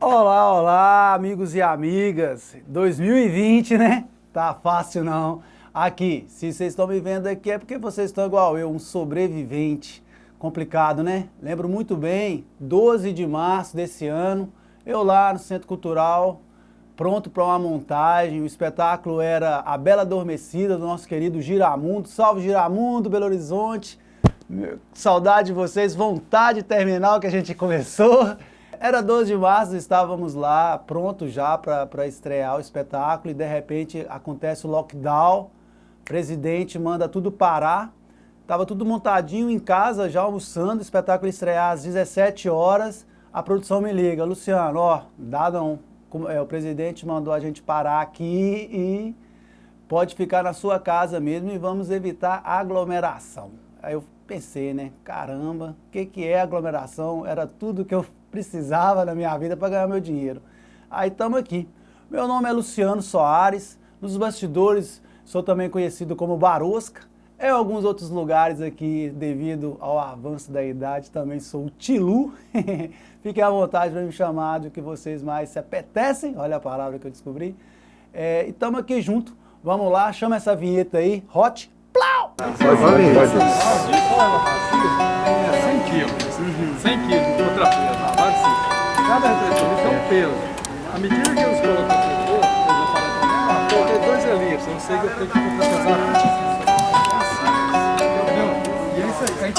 Olá, olá, amigos e amigas. 2020, né? Tá fácil não. Aqui, se vocês estão me vendo aqui é porque vocês estão igual eu, um sobrevivente. Complicado, né? Lembro muito bem, 12 de março desse ano, eu lá no Centro Cultural, pronto para uma montagem. O espetáculo era A Bela Adormecida, do nosso querido Giramundo. Salve Giramundo, Belo Horizonte. Saudade de vocês, vontade de terminar o que a gente começou. Era 12 de março, estávamos lá pronto já para estrear o espetáculo e de repente acontece o lockdown, o presidente manda tudo parar, estava tudo montadinho em casa já almoçando, o espetáculo ia estrear às 17 horas, a produção me liga, Luciano, ó, dá não, o presidente mandou a gente parar aqui e pode ficar na sua casa mesmo e vamos evitar aglomeração. Aí eu pensei, né, caramba, o que é aglomeração? Era tudo que eu precisava na minha vida para ganhar meu dinheiro. Aí estamos aqui. Meu nome é Luciano Soares, nos bastidores sou também conhecido como Barosca. Em alguns outros lugares aqui, devido ao avanço da idade, também sou o Tilu. Fiquem à vontade para me chamar do que vocês mais se apetecem, olha a palavra que eu descobri. E estamos aqui junto, vamos lá, chama essa vinheta aí, Hot Plau! Pode. 100 quilos. 100 quilos de contrapeso. Cada representante é um peso. À medida que eles colocam o peso, eles vão falar também, coloquei 2 ali, eu não sei que eu tenho que contrapesar. Entendeu? E é isso aí.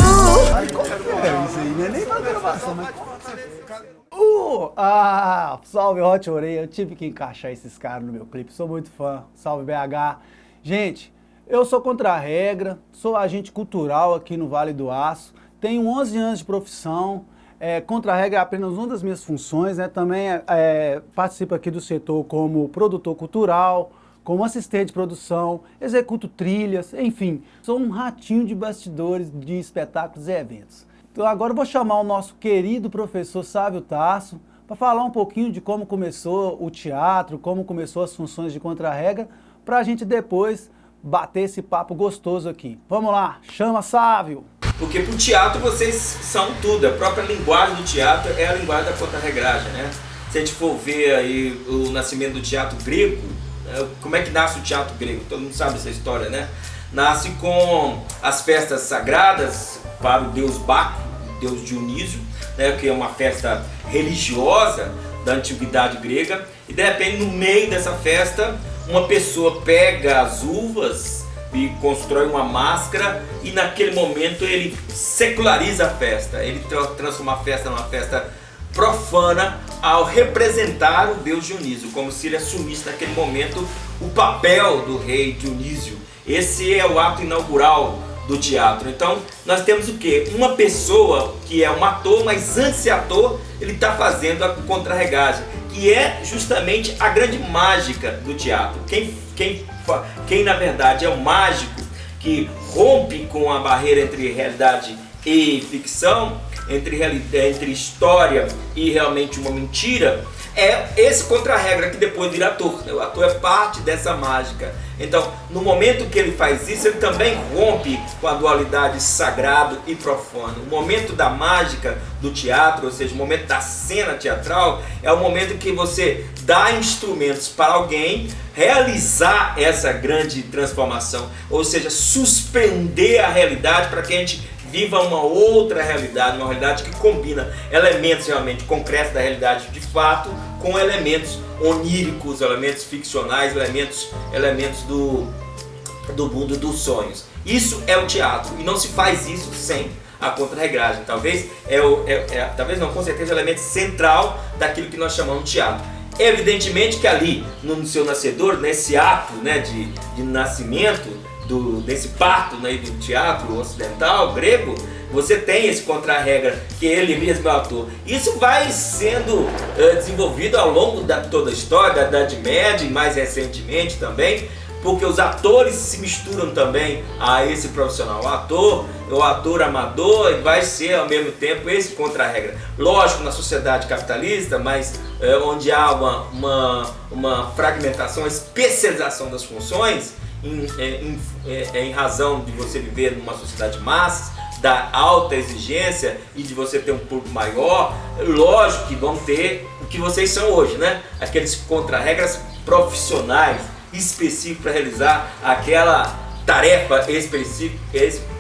Isso aí não é nem pra gravação, mas... salve Hot Oreia, eu tive que encaixar esses caras no meu clipe, sou muito fã, salve BH. Gente, eu sou contra a regra, sou agente cultural aqui no Vale do Aço, tenho 11 anos de profissão, contra a regra é apenas uma das minhas funções, né? Também participo aqui do setor como produtor cultural, como assistente de produção, executo trilhas, enfim, sou um ratinho de bastidores de espetáculos e eventos. Então agora eu vou chamar o nosso querido professor Sávio Tasso para falar um pouquinho de como começou o teatro, como começou as funções de contra-regra, para a gente depois bater esse papo gostoso aqui. Vamos lá, chama Sávio! Porque pro teatro vocês são tudo, a própria linguagem do teatro é a linguagem da contra-regragem, né? Se a gente for ver aí o nascimento do teatro grego, como é que nasce o teatro grego? Todo mundo sabe essa história, né? Nasce com as festas sagradas para o deus Baco, o deus Dionísio, né? Que é uma festa religiosa da antiguidade grega, e de repente no meio dessa festa uma pessoa pega as uvas e constrói uma máscara e naquele momento ele seculariza a festa, ele transforma a festa numa festa profana ao representar o deus Dionísio, como se ele assumisse naquele momento o papel do rei Dionísio. Esse é o ato inaugural do teatro. Então nós temos o quê? Uma pessoa que é um ator, mas antes de ser ator ele está fazendo a contra-regagem, que é justamente a grande mágica do teatro. Quem na verdade é o mágico que rompe com a barreira entre realidade e ficção, entre história e realmente uma mentira, é esse contra-regra que depois vira ator. O ator é parte dessa mágica. Então, no momento que ele faz isso, ele também rompe com a dualidade sagrado e profano. O momento da mágica do teatro, ou seja, o momento da cena teatral, é o momento que você dá instrumentos para alguém realizar essa grande transformação, ou seja, suspender a realidade para que a gente viva uma outra realidade, uma realidade que combina elementos realmente concretos da realidade de fato com elementos oníricos, elementos ficcionais, elementos do mundo dos sonhos. Isso é o teatro e não se faz isso sem a contra-regragem. Talvez com certeza é o elemento central daquilo que nós chamamos de teatro. Evidentemente que ali, no seu nascedor, nesse ato, né, de nascimento, desse parto, né, do teatro ocidental, grego, você tem esse contra-regra que ele mesmo é o ator. Isso vai sendo desenvolvido ao longo de toda a história, da Idade Média e mais recentemente também, porque os atores se misturam também a esse profissional. O ator amador vai ser ao mesmo tempo esse contra-regra. Lógico, na sociedade capitalista, mas onde há uma fragmentação, uma especialização das funções, em razão de você viver numa sociedade de massas, da alta exigência e de você ter um público maior, lógico que vão ter o que vocês são hoje, né? Aqueles contra-regras profissionais específicos para realizar aquela tarefa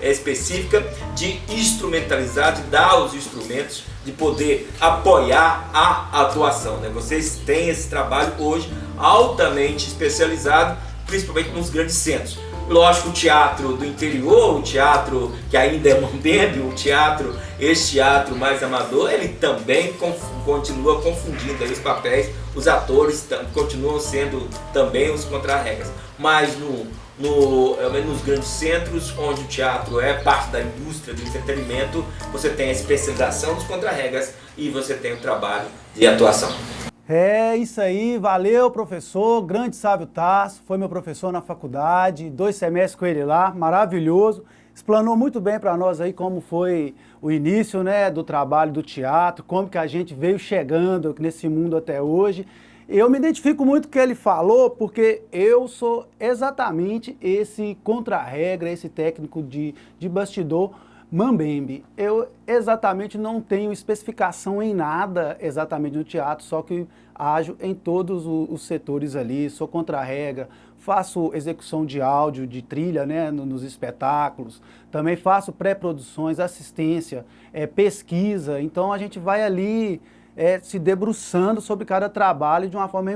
específica de instrumentalizar, de dar os instrumentos, de poder apoiar a atuação, né? Vocês têm esse trabalho hoje altamente especializado, principalmente nos grandes centros. Lógico, o teatro do interior, o teatro que ainda é mambembe, esse teatro mais amador, ele também continua confundindo aí os papéis, os atores continuam sendo também os contra-regras. Mas nos grandes centros, onde o teatro é parte da indústria do entretenimento, você tem a especialização dos contra-regras e você tem o trabalho de atuação. É isso aí, valeu professor, grande Sávio Tasso, foi meu professor na faculdade, 2 semestres com ele lá, maravilhoso, explanou muito bem para nós aí como foi o início, né, do trabalho do teatro, como que a gente veio chegando nesse mundo até hoje. Eu me identifico muito com o que ele falou, porque eu sou exatamente esse contra-regra, esse técnico de bastidor, mambembe. Eu exatamente não tenho especificação em nada exatamente no teatro, só que ajo em todos os setores ali, sou contra-regra, faço execução de áudio, de trilha, né, nos espetáculos, também faço pré-produções, assistência, pesquisa, então a gente vai ali se debruçando sobre cada trabalho de uma forma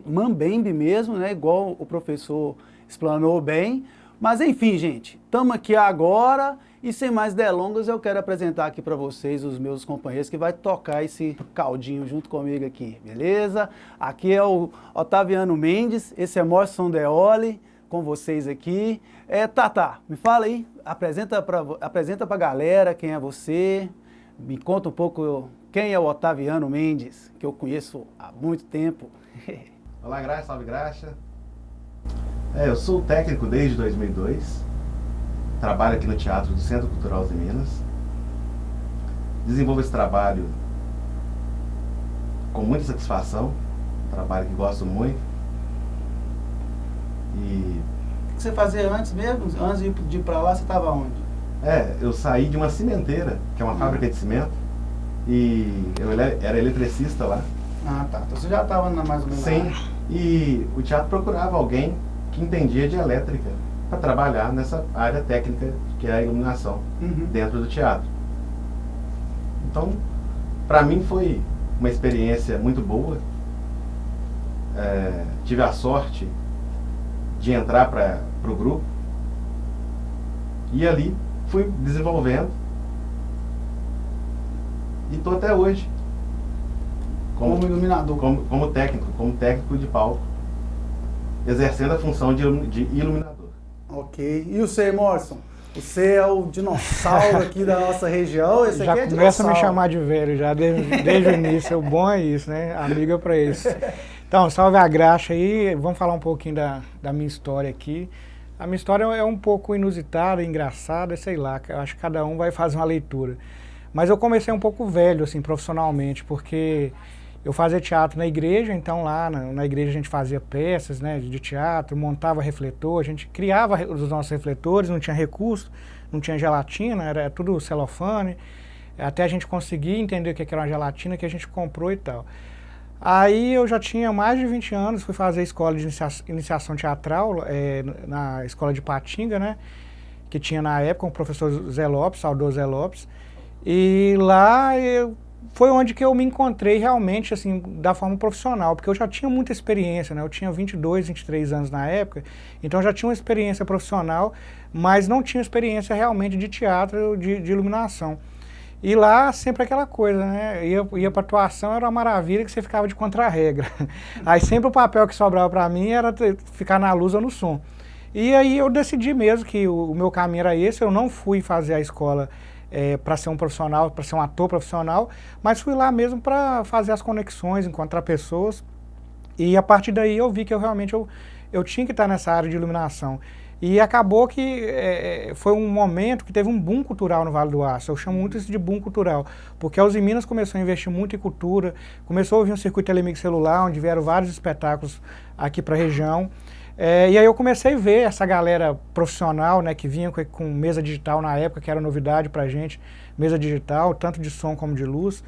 mambembe mesmo, né, igual o professor explanou bem. Mas enfim, gente, estamos aqui agora e sem mais delongas eu quero apresentar aqui para vocês os meus companheiros que vai tocar esse caldinho junto comigo aqui, beleza? Aqui é o Otaviano Mendes, esse é Morrison Deoli com vocês aqui. Tata, me fala aí, apresenta pra galera quem é você, me conta um pouco quem é o Otaviano Mendes, que eu conheço há muito tempo. Olá, Graxa, salve Graxa. Eu sou técnico desde 2002, trabalho aqui no Teatro do Centro Cultural de Minas, desenvolvo esse trabalho com muita satisfação, um trabalho que gosto muito. E O que você fazia antes mesmo? Antes de ir para lá, você estava onde? eu saí de uma cimenteira, que é uma fábrica de cimento, e eu era eletricista lá. Ah, tá. Então você já estava mais ou menos Sim, lá. e o teatro procurava alguém que entendia de elétrica para trabalhar nessa área técnica que é a iluminação dentro do teatro. Então, para mim foi uma experiência muito boa. Tive a sorte de entrar para o grupo e ali fui desenvolvendo e estou até hoje Como iluminador. como técnico de palco, exercendo a função de iluminador. Ok. E você, Morrison? Você é o dinossauro aqui da nossa região. Esse já aqui é começa a me dinossauro. chamar de velho, já desde o início. O bom é isso, né? Amigo é pra isso. Então, salve a graxa aí. Vamos falar um pouquinho da minha história aqui. A minha história é um pouco inusitada, engraçada, sei lá. Eu acho que cada um vai fazer uma leitura. Mas eu comecei um pouco velho, assim, profissionalmente, porque eu fazia teatro na igreja, então lá na igreja a gente fazia peças, né, de teatro, montava refletor, a gente criava os nossos refletores, não tinha recurso, não tinha gelatina, era tudo celofane, até a gente conseguir entender o que era uma gelatina que a gente comprou e tal. Aí eu já tinha mais de 20 anos, fui fazer a escola de iniciação teatral na escola de Patinga, né, que tinha na época o professor Zé Lopes, saudoso Zé Lopes, e lá foi onde que eu me encontrei realmente, assim, da forma profissional, porque eu já tinha muita experiência, né? Eu tinha 22, 23 anos na época, então eu já tinha uma experiência profissional, mas não tinha experiência realmente de teatro, de iluminação. E lá, sempre aquela coisa, né? Ia pra atuação, era uma maravilha que você ficava de contra-regra. Aí sempre o papel que sobrava pra mim era ficar na luz ou no som. E aí eu decidi mesmo que o meu caminho era esse, eu não fui fazer a escola para ser um profissional, para ser um ator profissional, mas fui lá mesmo para fazer as conexões, encontrar pessoas, e a partir daí eu vi que eu tinha que estar nessa área de iluminação. E acabou que foi um momento que teve um boom cultural no Vale do Aço. Eu chamo muito isso de boom cultural, porque a Uzi Minas começou a investir muito em cultura, começou a ouvir um circuito Telemix celular, onde vieram vários espetáculos aqui para a região. E aí eu comecei a ver essa galera profissional, né, que vinha com mesa digital na época, que era novidade pra gente, mesa digital, tanto de som como de luz.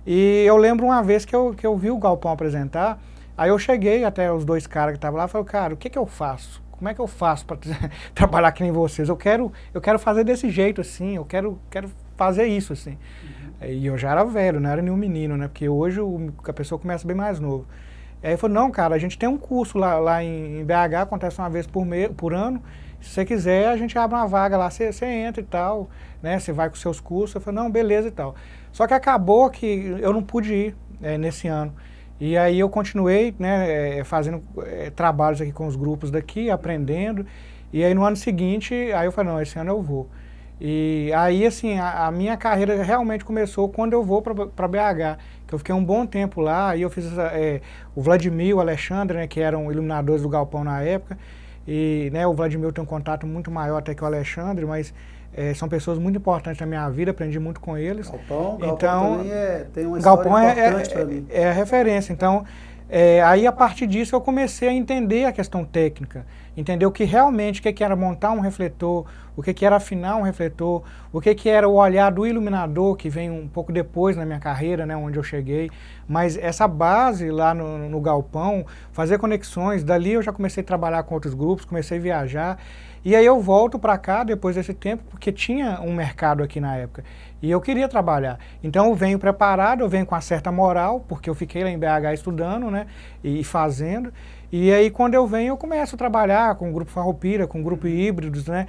E eu lembro uma vez que eu vi o Galpão apresentar, aí eu cheguei até os dois caras que estavam lá e falei, cara, o que que eu faço? Como é que eu faço para trabalhar que nem vocês? Eu quero fazer desse jeito, assim, eu quero fazer isso, assim. E eu já era velho, não era nenhum menino, né, porque hoje a pessoa começa bem mais novo. Aí ele falou, não, cara, a gente tem um curso lá em BH, acontece uma vez por ano, se você quiser, a gente abre uma vaga lá, você entra e tal, né, você vai com seus cursos. Eu falei, não, beleza e tal. Só que acabou que eu não pude ir nesse ano. E aí eu continuei, né, fazendo trabalhos aqui com os grupos daqui, aprendendo, e aí no ano seguinte, aí eu falei, não, esse ano eu vou. E aí, assim, a minha carreira realmente começou quando eu vou para BH, que eu fiquei um bom tempo lá, e eu fiz o Vladimir, o Alexandre, né, que eram iluminadores do Galpão na época, e né, o Vladimir tem um contato muito maior até que o Alexandre, mas são pessoas muito importantes na minha vida, aprendi muito com eles. Galpão então, também tem uma história importante para mim. É a referência, então... aí a partir disso eu comecei a entender a questão técnica, entender o que realmente, o que era montar um refletor, o que era afinar um refletor, o que era o olhar do iluminador, que vem um pouco depois na minha carreira, né, onde eu cheguei, mas essa base lá no Galpão, fazer conexões, dali eu já comecei a trabalhar com outros grupos, comecei a viajar, e aí eu volto para cá depois desse tempo, porque tinha um mercado aqui na época, e eu queria trabalhar. Então eu venho preparado, eu venho com uma certa moral, porque eu fiquei lá em BH estudando, né, e fazendo. E aí quando eu venho, eu começo a trabalhar com o Grupo Farroupilha, com o Grupo Híbridos, né,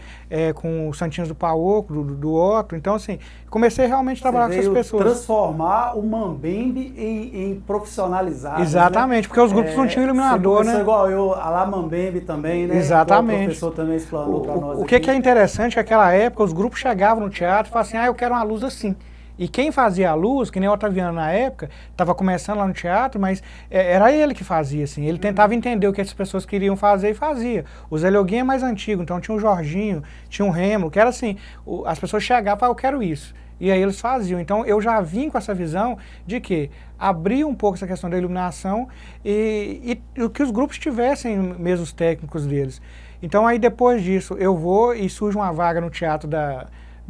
com os Santinhos do Paoco, do Otto. Então assim, comecei realmente a trabalhar com essas pessoas. Transformar o Mambembe em profissionalizado. Exatamente, né? Porque os grupos não tinham iluminador, né? Igual eu, a lá Mambembe também, né? Exatamente. O professor também explanou para nós. O que é interessante é que naquela época os grupos chegavam no teatro e falavam assim, eu quero uma luz assim. E quem fazia a luz, que nem o Otaviano na época, estava começando lá no teatro, mas era ele que fazia, assim. Ele tentava entender o que as pessoas queriam fazer e fazia. O Zé Leoguinho é mais antigo, então tinha o Jorginho, tinha o Remo, que era assim, as pessoas chegavam e falavam, eu quero isso. E aí eles faziam. Então eu já vim com essa visão de que abrir um pouco essa questão da iluminação e que os grupos tivessem mesmo os técnicos deles. Então aí depois disso eu vou e surge uma vaga no teatro da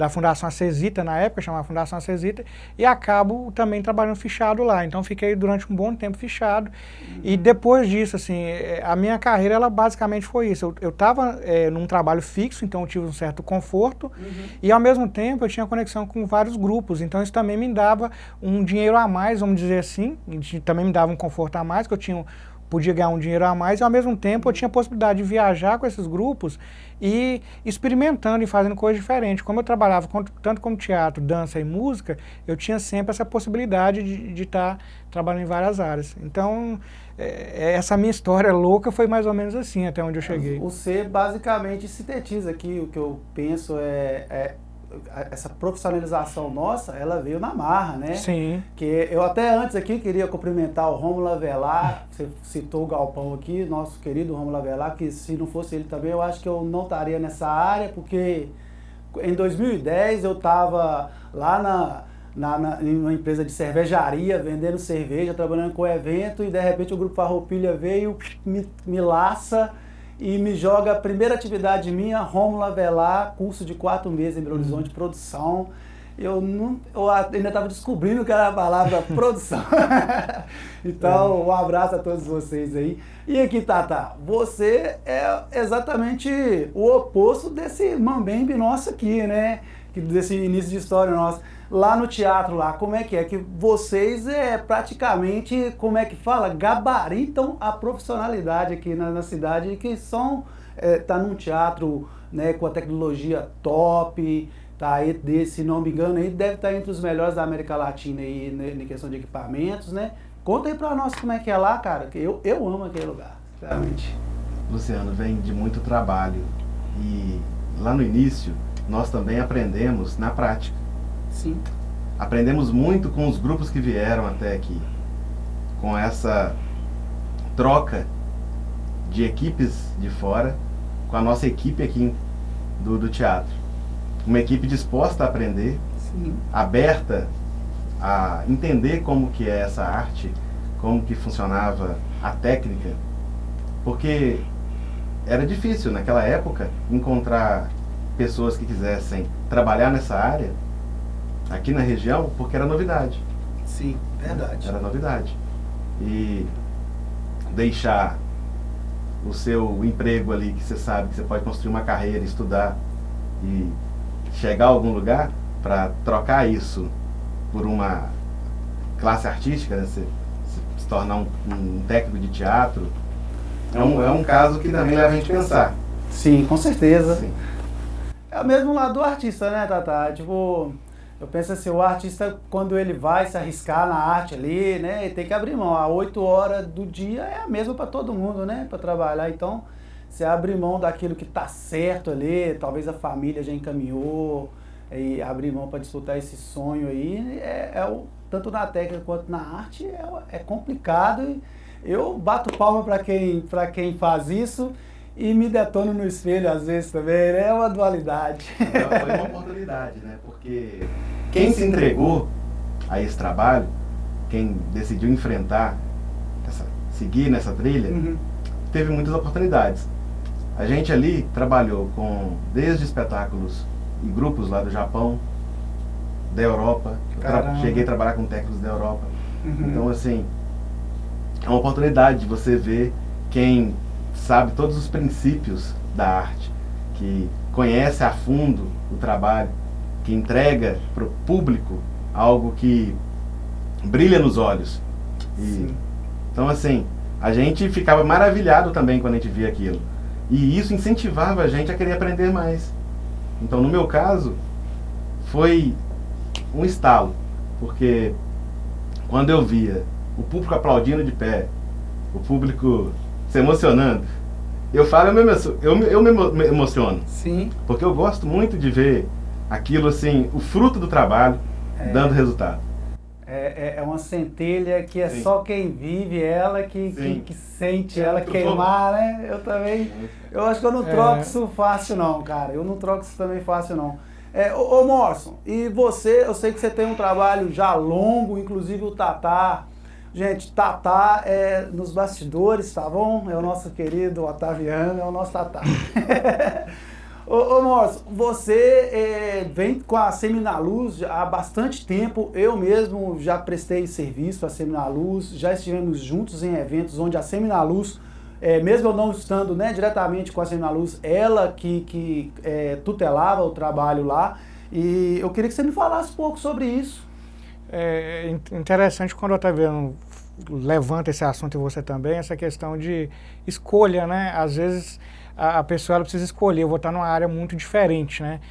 Fundação Acesita, na época, chamava Fundação Acesita, e acabo também trabalhando fichado lá. Então fiquei durante um bom tempo fichado. E depois disso, assim, a minha carreira, ela basicamente foi isso. Eu estava num trabalho fixo, então eu tive um certo conforto, e ao mesmo tempo eu tinha conexão com vários grupos, então isso também me dava um dinheiro a mais, vamos dizer assim, e também me dava um conforto a mais, que eu podia ganhar um dinheiro a mais, e ao mesmo tempo eu tinha a possibilidade de viajar com esses grupos e experimentando e fazendo coisas diferentes. Como eu trabalhava tanto como teatro, dança e música, eu tinha sempre essa possibilidade de estar trabalhando em várias áreas. Então, essa minha história louca foi mais ou menos assim, até onde eu cheguei. Você basicamente sintetiza aqui, o que eu penso essa profissionalização nossa, ela veio na marra, né? Sim. Que eu até antes aqui queria cumprimentar o Rômulo Avelar, você citou o Galpão aqui, nosso querido Rômulo Avelar, que se não fosse ele também, eu acho que eu não estaria nessa área, porque em 2010 eu estava lá em uma empresa de cervejaria, vendendo cerveja, trabalhando com evento, e de repente o Grupo Farroupilha veio, me laça, e me joga a primeira atividade minha, Rômulo Avelar, curso de 4 meses em Belo Horizonte, produção. Eu ainda estava descobrindo que era a palavra produção. Então, um abraço a todos vocês aí. E aqui, Tata, você é exatamente o oposto desse Mambembe nosso aqui, né? Desse início de história nosso. Lá no teatro, lá, como é que é? Que vocês praticamente, como é que fala? Gabaritam a profissionalidade aqui na cidade, que tá num teatro, né, com a tecnologia top, tá aí, se não me engano, aí deve estar entre os melhores da América Latina aí, né, em questão de equipamentos, né? Conta aí pra nós como é que é lá, cara, que eu amo aquele lugar, realmente. Luciano, vem de muito trabalho e lá no início nós também aprendemos na prática. Sim. Aprendemos muito com os grupos que vieram até aqui, com essa troca de equipes de fora, com a nossa equipe aqui do teatro. Uma equipe disposta a aprender, sim, aberta a entender como que é essa arte, como que funcionava a técnica, porque era difícil naquela época encontrar pessoas que quisessem trabalhar nessa área aqui na região, porque era novidade. Sim, verdade. Era novidade. E deixar o seu emprego ali, que você sabe que você pode construir uma carreira, estudar e chegar a algum lugar, para trocar isso por uma classe artística, né? Se tornar um técnico de teatro, é um caso que também leva a gente a pensar. Sim, com certeza. Sim. É o mesmo lado do artista, né, Tata? Tipo, eu penso assim, o artista, quando ele vai se arriscar na arte ali, né, ele tem que abrir mão. A 8 horas do dia é a mesma para todo mundo, né, para trabalhar. Então, você abrir mão daquilo que tá certo ali, talvez a família já encaminhou, e abrir mão para desfrutar esse sonho aí, tanto na técnica quanto na arte, é complicado. Eu bato palma para quem faz isso e me detono no espelho às vezes também, né? É uma dualidade. Foi uma oportunidade, né? Porque quem se entregou a esse trabalho, quem decidiu enfrentar, seguir nessa trilha, teve muitas oportunidades. A gente ali trabalhou desde espetáculos e grupos lá do Japão, da Europa. Cheguei a trabalhar com técnicos da Europa. Então, assim, é uma oportunidade de você ver quem sabe todos os princípios da arte, que conhece a fundo o trabalho, que entrega para o público algo que brilha nos olhos. Então, assim, a gente ficava maravilhado também quando a gente via aquilo. E isso incentivava a gente a querer aprender mais. Então, no meu caso, foi um estalo, porque quando eu via o público aplaudindo de pé, o público se emocionando, eu me emociono. Sim. Porque eu gosto muito de ver aquilo assim, o fruto do trabalho dando resultado. É uma centelha que Sim. Só quem vive ela que sente ela Muito queimar, né? Eu também, eu acho que eu não troco isso fácil não, cara. Eu não troco isso também fácil não. Ô Morrison, e você, eu sei que você tem um trabalho já longo, inclusive o Tatá. Gente, Tatá é nos bastidores, tá bom? É o nosso querido Otaviano, é o nosso Tatá. Ô Morrison, você vem com a Seminaluz há bastante tempo. Eu mesmo já prestei serviço à Seminaluz, já estivemos juntos em eventos onde a Seminaluz, mesmo eu não estando, né, diretamente com a Seminaluz, ela que tutelava o trabalho lá. E eu queria que você me falasse um pouco sobre isso. É interessante quando o Otaviano levanta esse assunto e você também, essa questão de escolha, né? Às vezes a pessoa ela precisa escolher, eu vou estar numa área muito diferente, né?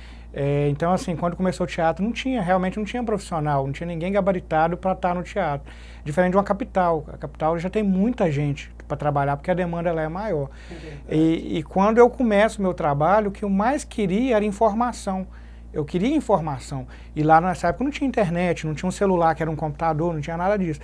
Então, assim, quando começou o teatro, realmente não tinha profissional, não tinha ninguém gabaritado para estar no teatro. Diferente de uma capital. A capital já tem muita gente para trabalhar, porque a demanda ela é maior. E quando eu começo o meu trabalho, o que eu mais queria era informação. Eu queria informação. E lá nessa época não tinha internet, não tinha um celular que era um computador, não tinha nada disso.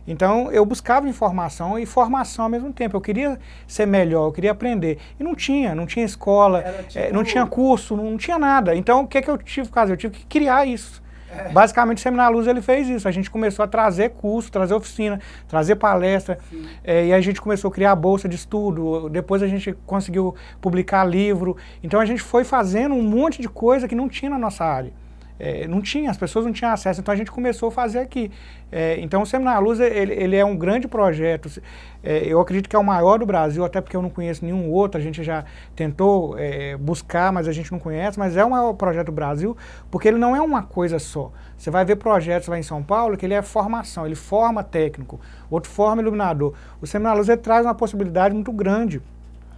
Então eu buscava informação e formação ao mesmo tempo. Eu queria ser melhor, eu queria aprender. E não tinha escola, não tinha curso, não tinha nada. Então o que eu tive que fazer? Eu tive que criar isso. Basicamente o Seminaluz ele fez isso. A gente começou a trazer curso, trazer oficina, trazer palestra. E a gente começou a criar bolsa de estudo. Depois a gente conseguiu publicar livro. Então a gente foi fazendo um monte de coisa que não tinha na nossa área. Não tinha, as pessoas não tinham acesso, então a gente começou a fazer aqui. Então o Seminaluz ele é um grande projeto, eu acredito que é o maior do Brasil, até porque eu não conheço nenhum outro, a gente já tentou buscar, mas a gente não conhece, mas é o maior projeto do Brasil, porque ele não é uma coisa só. Você vai ver projetos lá em São Paulo que ele é formação, ele forma técnico, outro forma iluminador. O Seminaluz ele traz uma possibilidade muito grande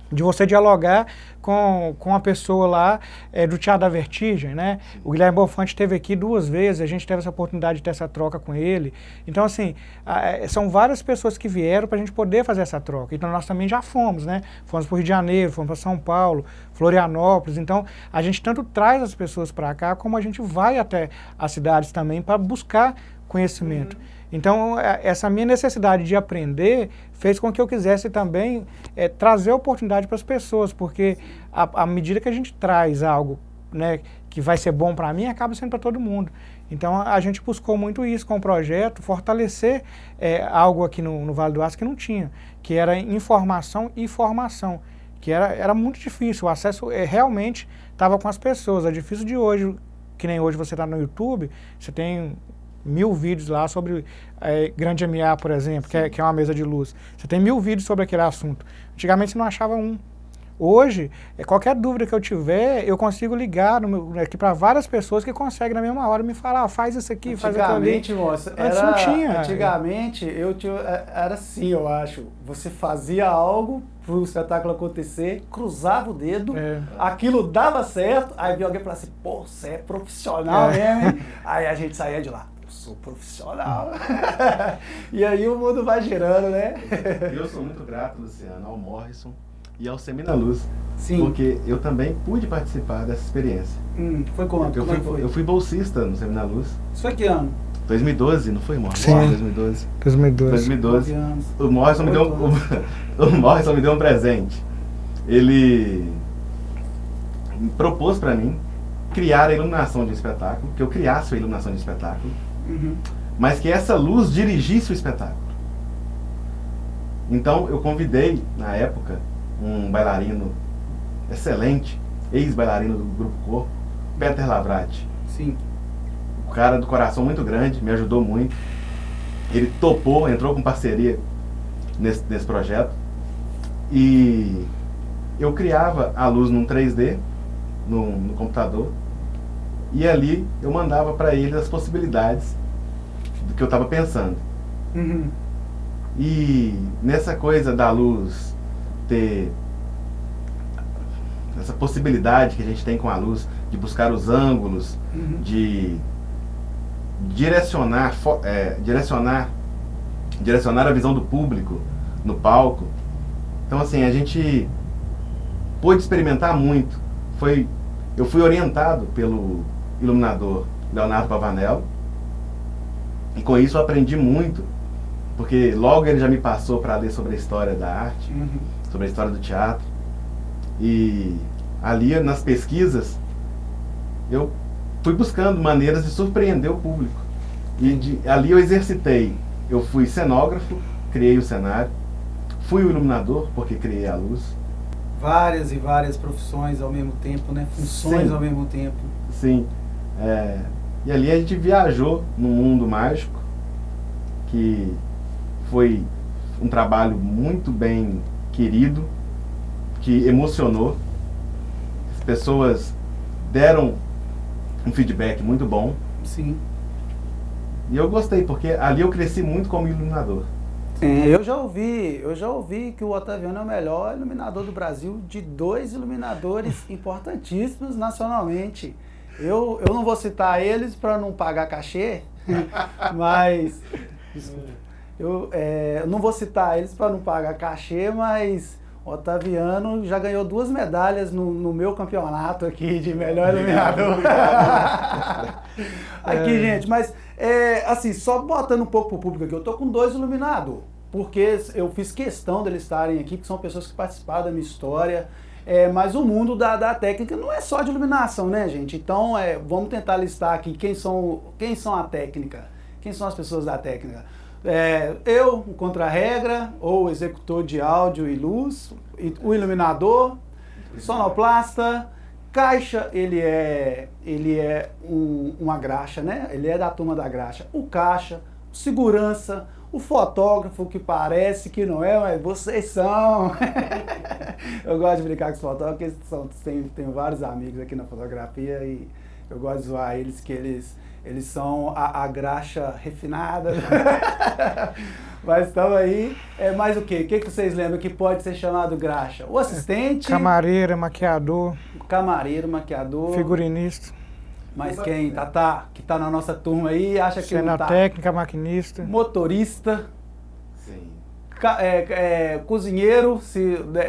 de você dialogar com a pessoa lá do Teatro da Vertigem, né? O Guilherme Bonfante esteve aqui 2 vezes, a gente teve essa oportunidade de ter essa troca com ele. Então, assim, são várias pessoas que vieram para a gente poder fazer essa troca. Então, nós também já fomos, né? Fomos para o Rio de Janeiro, fomos para São Paulo, Florianópolis. Então, a gente tanto traz as pessoas para cá, como a gente vai até as cidades também para buscar conhecimento. Então, essa minha necessidade de aprender fez com que eu quisesse também trazer oportunidade para as pessoas, porque à medida que a gente traz algo, né, que vai ser bom para mim, acaba sendo para todo mundo. Então, a gente buscou muito isso com o projeto, fortalecer algo aqui no Vale do Aço que não tinha, que era informação e formação. que era muito difícil, o acesso realmente estava com as pessoas. É difícil de hoje, que nem hoje você está no YouTube, você tem 1000 vídeos lá sobre grande MA, por exemplo, que é uma mesa de luz. Você tem 1000 vídeos sobre aquele assunto. Antigamente você não achava um. Hoje, qualquer dúvida que eu tiver, eu consigo ligar aqui para várias pessoas que conseguem na mesma hora me falar, faz isso aqui, faz aquilo ali. Antigamente, moça, não tinha. Antigamente, era assim, eu acho. Você fazia algo pro espetáculo acontecer, cruzava o dedo, aquilo dava certo, aí vinha alguém e falava assim, pô, você é profissional mesmo, hein? Aí a gente saía de lá. Sou profissional. E aí o mundo vai girando, né? Eu sou muito grato, Luciano, ao Morrison e ao Seminaluz. Sim. Porque eu também pude participar dessa experiência. Foi quando? Eu fui bolsista no Seminaluz. Isso foi que ano? 2012, não foi, Morrison? Sim. 2012. O Morrison me deu um presente. Ele me propôs para mim criar a iluminação de um espetáculo, que eu criasse a iluminação de um espetáculo, mas que essa luz dirigisse o espetáculo. Então eu convidei, na época, um bailarino excelente, ex-bailarino do Grupo Corpo, Peter Lavrati. Sim. O cara do coração muito grande, me ajudou muito. Ele topou, entrou com parceria nesse projeto. E eu criava a luz num 3D, no computador, e ali eu mandava para ele as possibilidades do que eu estava pensando. E nessa coisa da luz ter essa possibilidade que a gente tem com a luz de buscar os ângulos, de direcionar a visão do público no palco. Então assim, a gente pôde experimentar muito. Eu fui orientado pelo iluminador Leonardo Pavanello, e com isso eu aprendi muito, porque logo ele já me passou para ler sobre a história da arte, sobre a história do teatro, e ali nas pesquisas eu fui buscando maneiras de surpreender o público, e ali eu exercitei. Eu fui cenógrafo, criei o cenário, fui o iluminador porque criei a luz. Várias e várias profissões ao mesmo tempo, né? Funções ao mesmo tempo. Sim. E ali a gente viajou num mundo mágico, que foi um trabalho muito bem querido, que emocionou. As pessoas deram um feedback muito bom. Sim. E eu gostei, porque ali eu cresci muito como iluminador. Eu já ouvi que o Otaviano é o melhor iluminador do Brasil, de 2 iluminadores importantíssimos nacionalmente. Eu não vou citar eles para não pagar cachê, mas eu não vou citar eles para não pagar cachê, mas o Otaviano já ganhou 2 medalhas no meu campeonato aqui de melhor iluminador. Aqui, gente, mas assim, só botando um pouco pro público aqui, eu tô com 2 iluminadores, porque eu fiz questão deles estarem aqui, que são pessoas que participaram da minha história. Mas o mundo da técnica não é só de iluminação, né, gente? Então, vamos tentar listar aqui quem são a técnica, quem são as pessoas da técnica. Eu, o contra-regra, ou executor de áudio e luz, o iluminador, sonoplasta, caixa, ele é uma graxa, né? Ele é da turma da graxa. O caixa, segurança, o fotógrafo, que parece que não é, mas vocês são. Eu gosto de brincar com os fotógrafos, porque tenho vários amigos aqui na fotografia e eu gosto de zoar eles, que eles são a graxa refinada. Mas estamos aí. Mais o quê? O que vocês lembram que pode ser chamado graxa? O assistente? Camareira, maquiador. Camareiro, maquiador. Figurinista. Mas quem, Tatá, que está na nossa turma aí, acha que não tá? Técnica, maquinista. Motorista. Sim. Cozinheiro,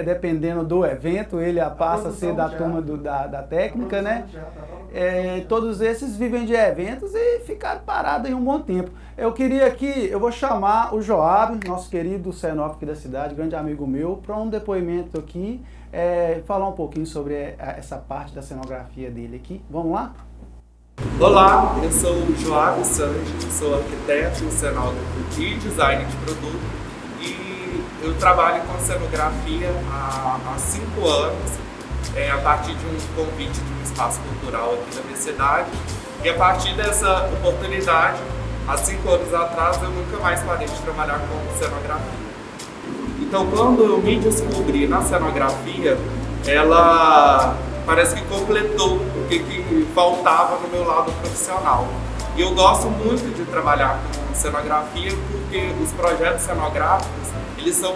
dependendo do evento, ele passa a ser da turma da técnica, né? Todos esses vivem de eventos e ficaram parados aí um bom tempo. Eu vou chamar o Joab, nosso querido cenógrafo aqui da cidade, grande amigo meu, para um depoimento aqui, falar um pouquinho sobre essa parte da cenografia dele aqui. Vamos lá? Olá, eu sou o Joab Sanji, sou arquiteto, cenógrafo e designer de produto. E Eu trabalho com cenografia há 5 anos, a partir de um convite de um espaço cultural aqui da minha cidade. E a partir dessa oportunidade, há 5 anos atrás, eu nunca mais parei de trabalhar com cenografia. Então, quando eu me descobri na cenografia, ela parece que completou o que faltava no meu lado profissional. E eu gosto muito de trabalhar com cenografia porque os projetos cenográficos, eles são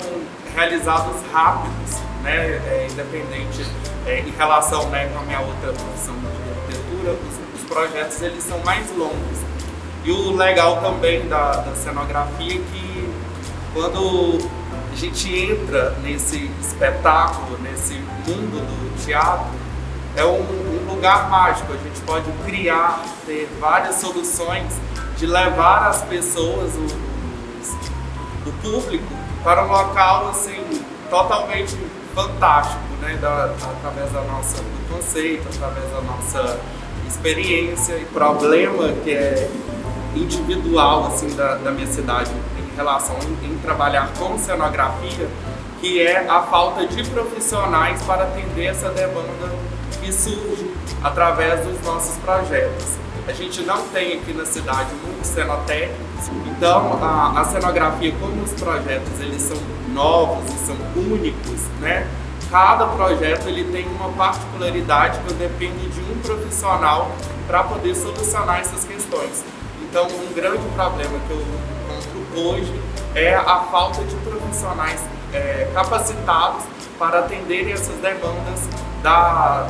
realizados rápidos, né, independente em relação, né, com a minha outra profissão de arquitetura, os projetos eles são mais longos. E o legal também da cenografia é que quando a gente entra nesse espetáculo, nesse mundo do teatro, é um lugar mágico. A gente pode criar, ter várias soluções de levar as pessoas, o público, para um local assim, totalmente fantástico, né? Através do conceito, através da nossa experiência e problema que é individual assim, da minha cidade em relação em trabalhar com cenografia, que é a falta de profissionais para atender essa demanda que surge através dos nossos projetos. A gente não tem aqui na cidade muitos cenotécnicos, então a cenografia, como os projetos eles são novos e são únicos, né? Cada projeto ele tem uma particularidade que eu dependo de um profissional para poder solucionar essas questões. Então, um grande problema que eu encontro hoje é a falta de profissionais capacitados para atenderem essas demandas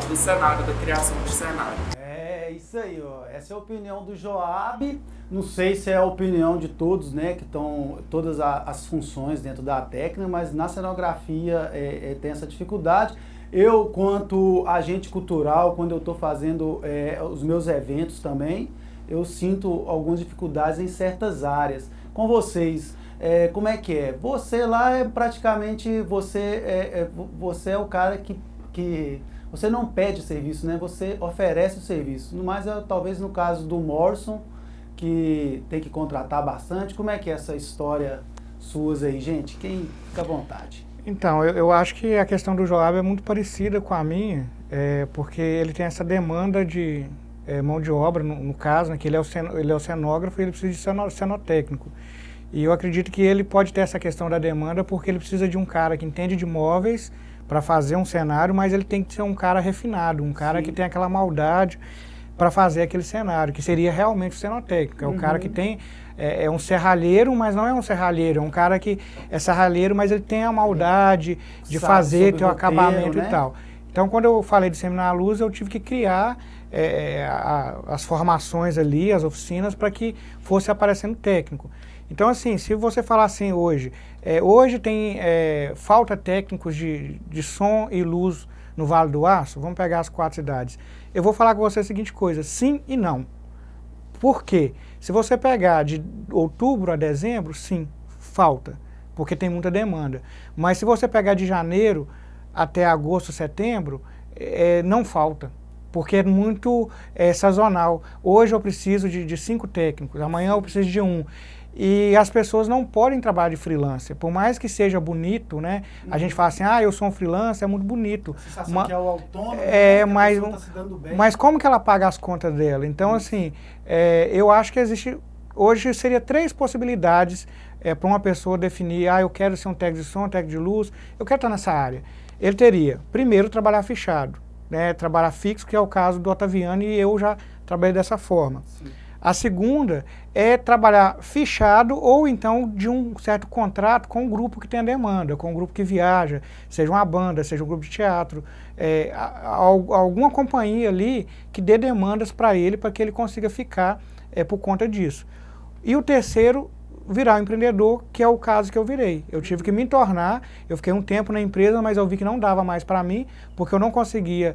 do cenário, da criação de cenário. É isso aí, ó. Essa é a opinião do Joab. Não sei se é a opinião de todos, né, que estão todas as funções dentro da técnica, mas na cenografia tem essa dificuldade. Eu, quanto agente cultural, quando eu estou fazendo os meus eventos também, eu sinto algumas dificuldades em certas áreas. Com vocês, como é que é? Você lá é praticamente, você é o cara que você não pede serviço, né? Você oferece o serviço. Mas talvez no caso do Morrison, que tem que contratar bastante. Como é que é essa história suas aí, gente? Quem fica à vontade? Então, eu acho que a questão do Joab é muito parecida com a minha, porque ele tem essa demanda de mão de obra, no caso, né, que ele é o cenógrafo e ele precisa de cenotécnico. E eu acredito que ele pode ter essa questão da demanda porque ele precisa de um cara que entende de móveis para fazer um cenário, mas ele tem que ser um cara refinado, um cara que tem aquela maldade para fazer aquele cenário, que seria realmente o cenotécnico. É o cara que tem, é um serralheiro, mas não é um serralheiro, é um cara que é serralheiro, mas ele tem a maldade de fazer, ter o acabamento, né? E tal. Então, quando eu falei de Seminar à Luz, eu tive que criar as formações ali, as oficinas, para que fosse aparecendo técnico. Então, assim, se você falar assim hoje, hoje tem falta técnicos de som e luz no Vale do Aço, vamos pegar as 4 cidades. Eu vou falar com você a seguinte coisa, sim e não. Por quê? Se você pegar de outubro a dezembro, sim, falta, porque tem muita demanda. Mas se você pegar de janeiro até agosto, setembro, não falta, porque é muito sazonal. Hoje eu preciso de 5 técnicos, amanhã eu preciso de 1. E as pessoas não podem trabalhar de freelancer, por mais que seja bonito, né? A gente fala assim, eu sou um freelancer, é muito bonito. A sensação que é o autônomo, mas, tá se dando bem. Mas como que ela paga as contas dela? Então, assim, eu acho que existe, hoje seria 3 possibilidades para uma pessoa definir, eu quero ser um técnico de som, um técnico de luz, eu quero estar nessa área. Ele teria, primeiro, trabalhar fichado, né? Trabalhar fixo, que é o caso do Otaviano, e eu já trabalhei dessa forma. Sim. A segunda é trabalhar fichado ou então de um certo contrato com um grupo que tem a demanda, com um grupo que viaja, seja uma banda, seja um grupo de teatro, alguma companhia ali que dê demandas para ele, para que ele consiga ficar por conta disso. E o terceiro, virar um empreendedor, que é o caso que eu virei. Eu tive que me tornar, eu fiquei um tempo na empresa, mas eu vi que não dava mais para mim, porque eu não conseguia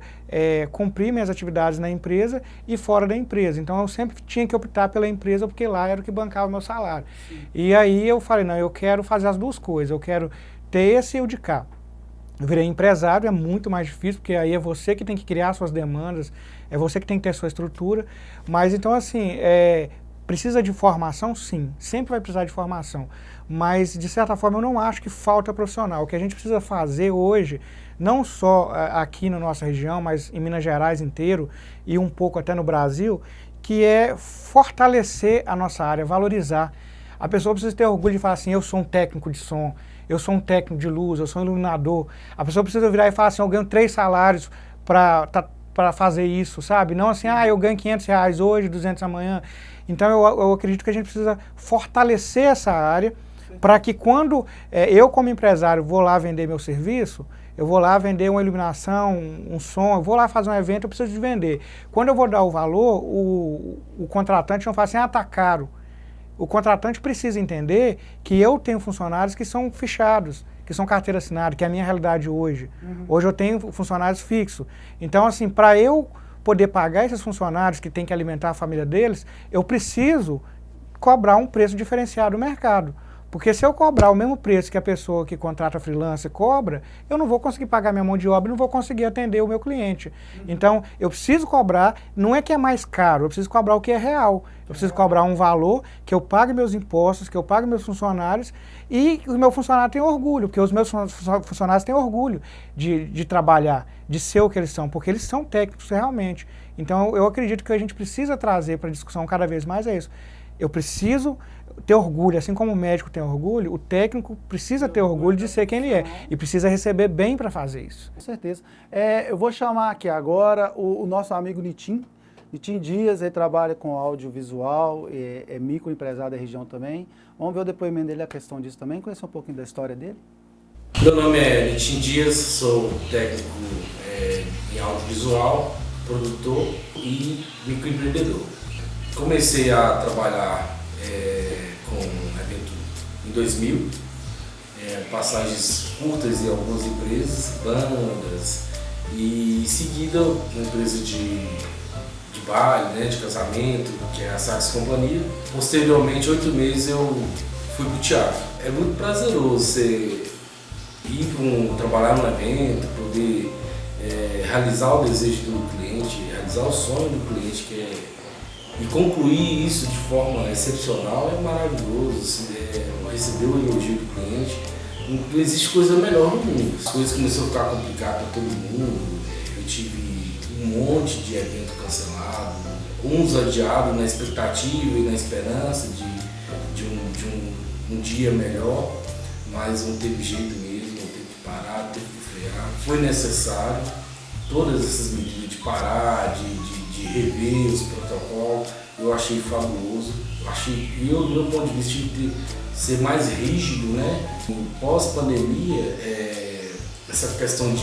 cumprir minhas atividades na empresa e fora da empresa. Então eu sempre tinha que optar pela empresa, porque lá era o que bancava o meu salário. Sim. E aí eu falei, não, eu quero fazer as 2 coisas, eu quero ter esse e o de cá. Eu virei empresário, é muito mais difícil, porque aí é você que tem que criar suas demandas, é você que tem que ter sua estrutura. Mas então assim, Precisa de formação? Sim, sempre vai precisar de formação. Mas, de certa forma, eu não acho que falta profissional. O que a gente precisa fazer hoje, não só aqui na nossa região, mas em Minas Gerais inteiro e um pouco até no Brasil, que é fortalecer a nossa área, valorizar. A pessoa precisa ter orgulho de falar assim, eu sou um técnico de som, eu sou um técnico de luz, eu sou um iluminador. A pessoa precisa virar e falar assim, eu ganho 3 salários para fazer isso, sabe? Não assim, eu ganho R$500 hoje, 200 amanhã. Então eu acredito que a gente precisa fortalecer essa área para que quando eu como empresário vou lá vender meu serviço, eu vou lá vender uma iluminação, um som, eu vou lá fazer um evento, eu preciso de vender. Quando eu vou dar o valor, o contratante não fala assim, tá caro. O contratante precisa entender que eu tenho funcionários que são fichados, que são carteira assinada, que é a minha realidade hoje. Hoje eu tenho funcionários fixos. Então, assim, para eu poder pagar esses funcionários que têm que alimentar a família deles, eu preciso cobrar um preço diferenciado no mercado. Porque se eu cobrar o mesmo preço que a pessoa que contrata freelancer cobra, eu não vou conseguir pagar minha mão de obra e não vou conseguir atender o meu cliente. Então, eu preciso cobrar, não é que é mais caro, eu preciso cobrar o que é real. Eu preciso cobrar um valor que eu pague meus impostos, que eu pague meus funcionários e que o meu funcionário tenha orgulho, porque os meus funcionários têm orgulho de trabalhar, de ser o que eles são, porque eles são técnicos realmente. Então, eu acredito que a gente precisa trazer para a discussão cada vez mais isso. Eu preciso ter orgulho, assim como o médico tem orgulho, o técnico precisa ter orgulho de ser quem ele é e precisa receber bem para fazer isso. Com certeza. Eu vou chamar aqui agora o nosso amigo Nitim Dias, ele trabalha com audiovisual, é microempresário da região também. Vamos ver o depoimento dele, a questão disso também, conhecer um pouquinho da história dele. Meu nome é Nitim Dias, sou técnico em audiovisual, produtor e microempreendedor. Comecei a trabalhar com evento em 2000, passagens curtas em algumas empresas, bandas, e em seguida uma empresa de baile, né, de casamento, que é a Sax Companhia. Posteriormente, 8 meses eu fui para o teatro. É muito prazeroso você ir trabalhar num evento, poder realizar o desejo do cliente, realizar o sonho do cliente, e concluir isso de forma excepcional é maravilhoso, assim, receber o elogio do cliente. Não existe coisa melhor no mundo. As coisas começaram a ficar complicadas para todo mundo. Eu tive um monte de evento cancelado, uns adiados na expectativa e na esperança de um dia melhor, mas não teve jeito mesmo, teve que parar, teve que frear. Foi necessário todas essas medidas de parar, de rever os protocolos, eu achei fabuloso. Eu, do meu ponto de vista, tinha que ser mais rígido, né? Pós-pandemia, essa questão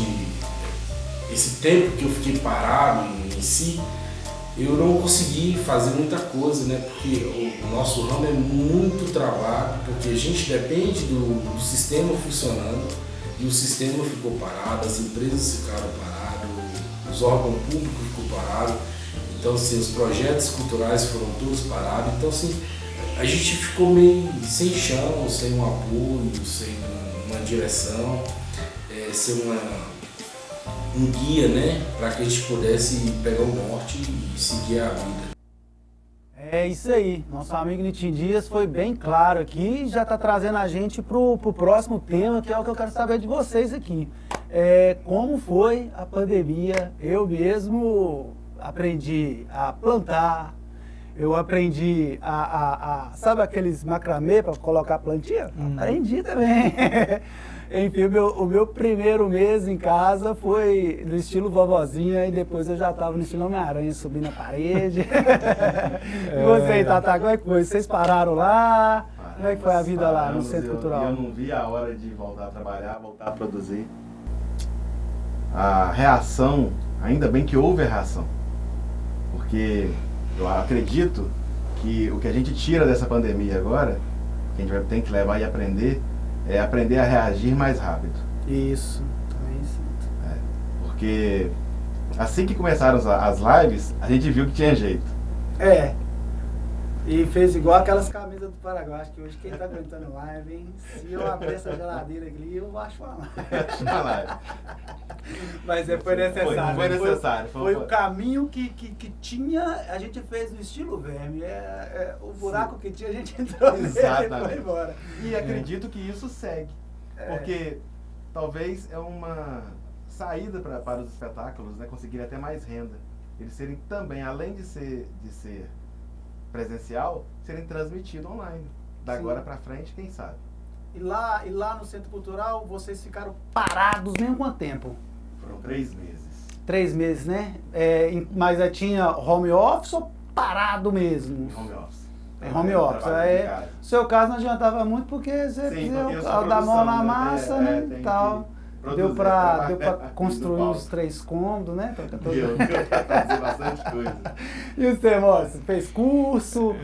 esse tempo que eu fiquei parado em si, eu não consegui fazer muita coisa, né? Porque o nosso ramo é muito trabalho, porque a gente depende do sistema funcionando e o sistema ficou parado, as empresas ficaram paradas, os órgãos públicos ficou parados. Então, assim, os projetos culturais foram todos parados. Então, assim, a gente ficou meio sem chão, sem um apoio, sem uma direção, sem um guia, né? Para que a gente pudesse pegar o norte e seguir a vida. É isso aí. Nosso amigo Nitim Dias foi bem claro aqui e já está trazendo a gente para o próximo tema, que é o que eu quero saber de vocês aqui. Como foi a pandemia? Eu mesmo aprendi a plantar, eu aprendi sabe aqueles macramê para colocar plantinha? Aprendi também. Enfim, o meu primeiro mês em casa foi no estilo vovozinha e depois eu já estava no estilo Homem-Aranha, subindo a parede. E você, Tata, como é que foi? Vocês pararam lá? Como é que foi a vida lá no Centro Cultural? Eu não vi a hora de voltar a trabalhar, voltar a produzir. A reação, ainda bem que houve a reação. Porque eu acredito que o que a gente tira dessa pandemia agora, que a gente vai ter que levar e aprender, é aprender a reagir mais rápido. Isso, também sinto. Porque assim que começaram as lives, a gente viu que tinha jeito. E fez igual aquelas camisas do Paraguai. Acho que hoje quem tá aguentando live, hein? Se eu abrir essa geladeira aqui, eu acho uma live. Mas foi necessário. Foi necessário. Foi o caminho que tinha, a gente fez no estilo Verme. O buraco que tinha, a gente entrou nele e foi embora. E acredito que isso segue. Porque talvez é uma saída para os espetáculos, né, conseguirem até mais renda. Eles serem também, além de ser presencial, serem transmitidos online. Da agora para frente, quem sabe. E lá no Centro Cultural, vocês ficaram parados mesmo quanto tempo? Foram 3 meses. 3 meses, né? Mas tinha home office ou parado mesmo? Home office. Home office. No seu caso não adiantava muito porque você dar a mão na massa, né? E tal. Deu pra construir os 3 cômodos, né? Deu pra fazer bastante coisa. E você, Márcio? Fez curso,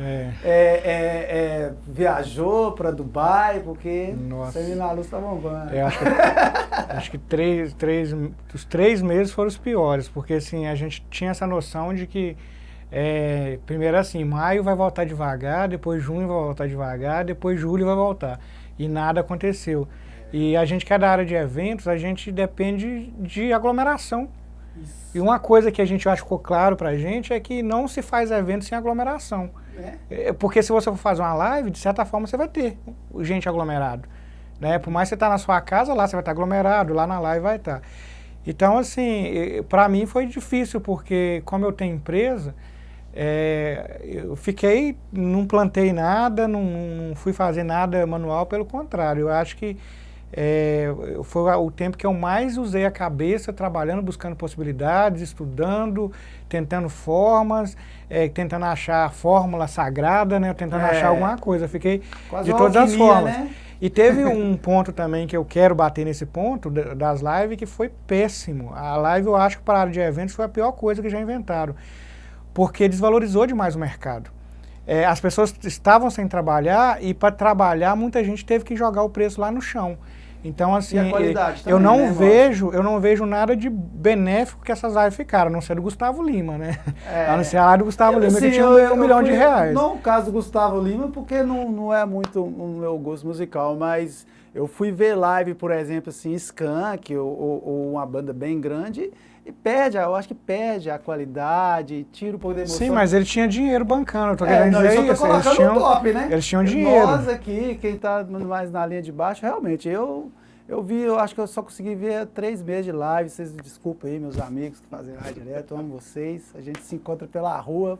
viajou pra Dubai, porque o Seminário Luz tá bombando. Acho que os 3 meses foram os piores, porque assim, a gente tinha essa noção de que primeiro assim, maio vai voltar devagar, depois junho vai voltar devagar, depois julho vai voltar. E nada aconteceu. E a gente que é da área de eventos, a gente depende de aglomeração. Isso. E uma coisa que a gente acha que ficou claro pra gente é que não se faz evento sem aglomeração. Porque se você for fazer uma live, de certa forma você vai ter gente aglomerado. Né? Por mais que você tá na sua casa, lá você vai estar aglomerado, lá na live vai estar. Então, assim, pra mim foi difícil, porque como eu tenho empresa, eu fiquei, não plantei nada, não fui fazer nada manual, pelo contrário, eu acho que foi o tempo que eu mais usei a cabeça trabalhando, buscando possibilidades, estudando, tentando formas, tentando achar a fórmula sagrada, né? Tentando achar alguma coisa. Eu fiquei quase de todas as formas. Né? E teve um ponto também que eu quero bater nesse ponto das lives, que foi péssimo. A live, eu acho que para a área de eventos foi a pior coisa que já inventaram, porque desvalorizou demais o mercado. As pessoas estavam sem trabalhar e para trabalhar muita gente teve que jogar o preço lá no chão. Então, assim, eu não vejo nada de benéfico que essas lives ficaram, a não ser do Gustavo Lima, né? A não ser a live do Gustavo Lima, que tinha R$1 milhão. Não o caso do Gustavo Lima, porque não é muito o meu gosto musical, mas eu fui ver live, por exemplo, assim, Skank ou uma banda bem grande, e eu acho que perde a qualidade, tira um pouco da emoção. Sim, mas ele tinha dinheiro bancando, eu tô querendo dizer isso. Eles tinham top, né? Eles tinham dinheiro. Nós aqui, quem tá mais na linha de baixo, realmente, eu acho que eu só consegui ver 3 meses de live, vocês me desculpem aí, meus amigos que fazem live direto, eu amo vocês, a gente se encontra pela rua.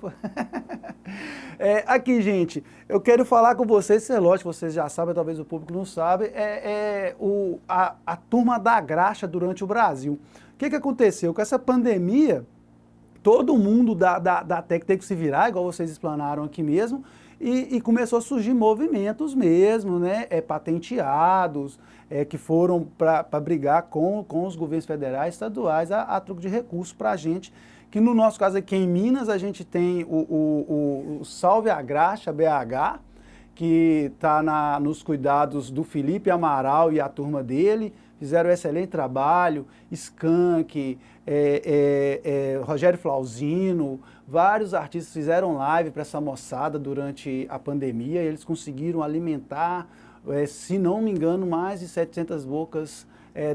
Aqui, gente, eu quero falar com vocês, lógico, vocês já sabem, talvez o público não sabe, a turma da graxa durante o Brasil. O que aconteceu? Com essa pandemia, todo mundo da Tech teve que se virar, igual vocês explanaram aqui mesmo, e começou a surgir movimentos mesmo, né, patenteados, que foram para brigar com os governos federais, estaduais, a troco de recursos para a gente, que no nosso caso aqui em Minas, a gente tem o Salve a Graxa, BH, que está nos cuidados do Felipe Amaral e a turma dele, fizeram um excelente trabalho, Skank, Rogério Flauzino, vários artistas fizeram live para essa moçada durante a pandemia, e eles conseguiram alimentar, se não me engano, mais de 700 bocas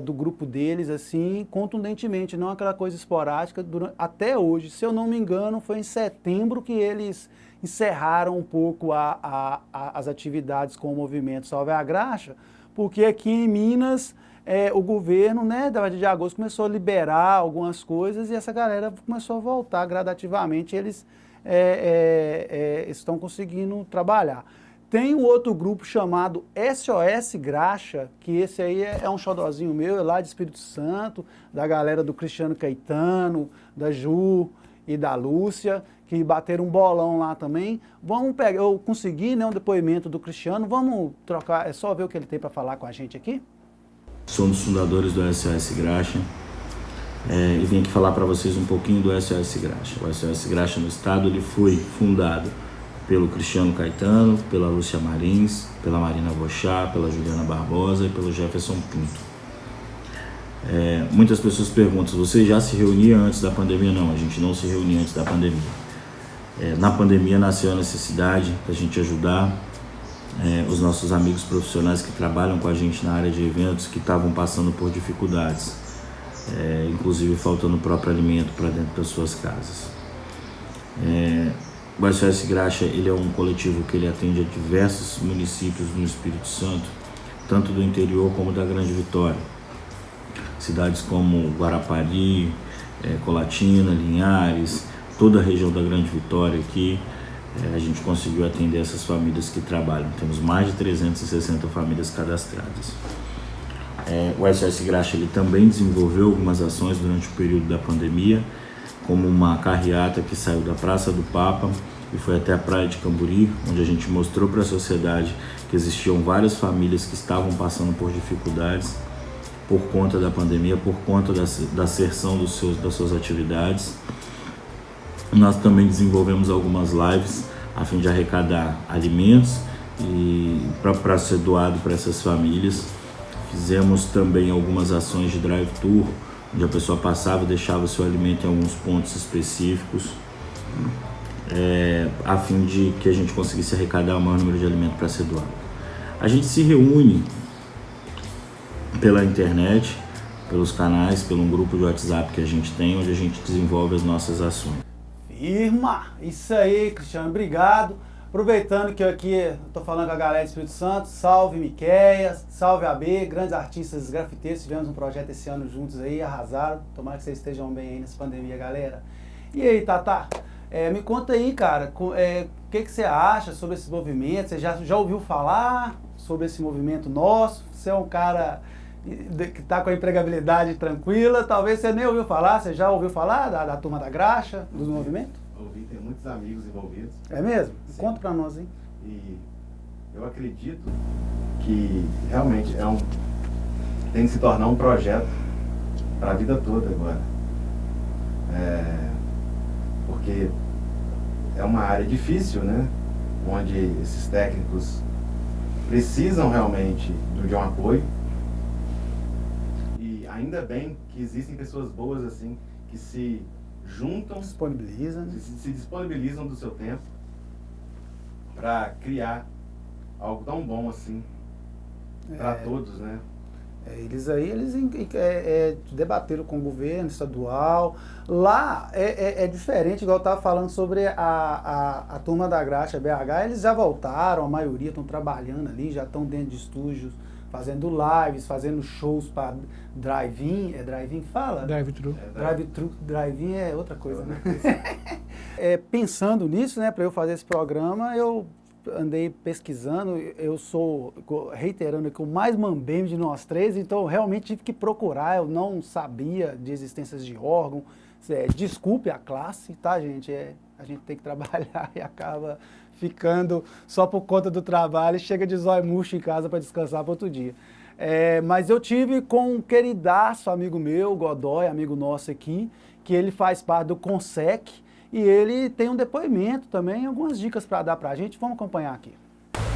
do grupo deles, assim, contundentemente, não aquela coisa esporádica, até hoje. Se eu não me engano, foi em setembro que eles encerraram um pouco as atividades com o movimento Salve a Graxa, porque aqui em Minas, o governo, né, da partir de agosto, começou a liberar algumas coisas e essa galera começou a voltar gradativamente, eles estão conseguindo trabalhar. Tem um outro grupo chamado SOS Graxa, que esse aí é um xodózinho meu, é lá de Espírito Santo, da galera do Cristiano Caetano, da Ju e da Lúcia, que bateram um bolão lá também. Vamos pegar, eu consegui, né, um depoimento do Cristiano, vamos trocar, é só ver o que ele tem para falar com a gente aqui? Sou um dos fundadores do SOS Graxa e vim aqui falar para vocês um pouquinho do SOS Graxa. O SOS Graxa no estado ele foi fundado pelo Cristiano Caetano, pela Lúcia Marins, pela Marina Bochá, pela Juliana Barbosa e pelo Jefferson Pinto. Muitas pessoas perguntam se você já se reunia antes da pandemia. Não, a gente não se reunia antes da pandemia. Na pandemia nasceu a necessidade da gente ajudar os nossos amigos profissionais que trabalham com a gente na área de eventos, que estavam passando por dificuldades. inclusive faltando o próprio alimento para dentro das suas casas. O SOS Graxa, ele é um coletivo que ele atende a diversos municípios no Espírito Santo, tanto do interior como da Grande Vitória. Cidades como Guarapari, Colatina, Linhares, toda a região da Grande Vitória aqui, a gente conseguiu atender essas famílias que trabalham. Temos mais de 360 famílias cadastradas. O SOS Graxa ele também desenvolveu algumas ações durante o período da pandemia, como uma carreata que saiu da Praça do Papa e foi até a Praia de Camburi, onde a gente mostrou para a sociedade que existiam várias famílias que estavam passando por dificuldades por conta da pandemia, por conta da cessão das suas atividades. Nós também desenvolvemos algumas lives a fim de arrecadar alimentos e para ser doado para essas famílias. Fizemos também algumas ações de drive-tour, onde a pessoa passava e deixava seu alimento em alguns pontos específicos, a fim de que a gente conseguisse arrecadar o maior número de alimento para ser doado. A gente se reúne pela internet, pelos canais, pelo grupo de WhatsApp que a gente tem, onde a gente desenvolve as nossas ações. Firma! Isso aí, Cristiano, obrigado. Aproveitando que eu aqui estou falando com a galera do Espírito Santo, salve Miqueias, salve AB, grandes artistas grafiteiros, tivemos um projeto esse ano juntos aí, arrasaram. Tomara que vocês estejam bem aí nessa pandemia, galera. E aí, Tata, me conta aí, cara, o que você acha sobre esses movimentos? Você já ouviu falar sobre esse movimento nosso? Você é um cara que está com a empregabilidade tranquila, talvez você nem ouviu falar, você já ouviu falar da Turma da Graxa, dos movimentos? Ouvi, tem muitos amigos envolvidos. É mesmo? Sim. Conta pra nós, hein? E eu acredito que realmente tem que se tornar um projeto para a vida toda agora. Porque é uma área difícil, né? Onde esses técnicos precisam realmente de um apoio. E ainda bem que existem pessoas boas assim, que se juntam, se disponibilizam do seu tempo para criar algo tão bom assim para todos, né? Eles debateram com o governo estadual. Lá é diferente, igual eu estava falando sobre a Turma da Graxa BH, eles já voltaram, a maioria estão trabalhando ali, já estão dentro de estúdios, fazendo lives, fazendo shows para drive-in. É drive-in que fala? Drive-thru. Drive-in é outra coisa, né? Pensando nisso, né, para eu fazer esse programa, eu andei pesquisando, eu sou, reiterando aqui, o mais mambembe de nós três, então eu realmente tive que procurar, eu não sabia de existências de órgão. Desculpe a classe, tá, gente? A gente tem que trabalhar e acaba ficando só por conta do trabalho e chega de zóio murcho em casa para descansar para outro dia. Mas eu tive com um queridaço amigo meu, Godoy, amigo nosso aqui, que ele faz parte do CONSEC, e ele tem um depoimento também, algumas dicas para dar para a gente. Vamos acompanhar aqui.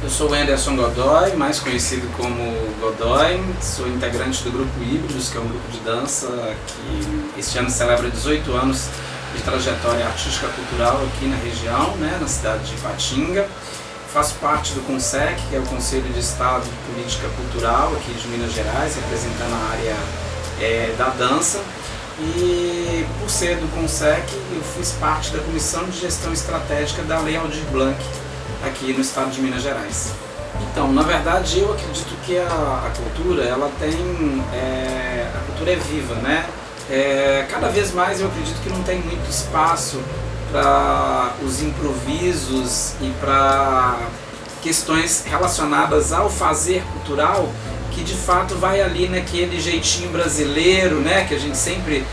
Eu sou o Anderson Godoy, mais conhecido como Godoy, sou integrante do grupo Híbridos, que é um grupo de dança que este ano celebra 18 anos de trajetória artística cultural aqui na região, né, na cidade de Ipatinga. Faço parte do CONSEC, que é o Conselho de Estado de Política Cultural aqui de Minas Gerais, representando a área da dança. E por ser do CONSEC, eu fiz parte da Comissão de Gestão Estratégica da Lei Aldir Blanc aqui no estado de Minas Gerais. Então, na verdade, eu acredito que a cultura, ela tem, a cultura é viva, né? Cada vez mais eu acredito que não tem muito espaço para os improvisos e para questões relacionadas ao fazer cultural, que de fato vai ali naquele jeitinho brasileiro, né, que a gente sempre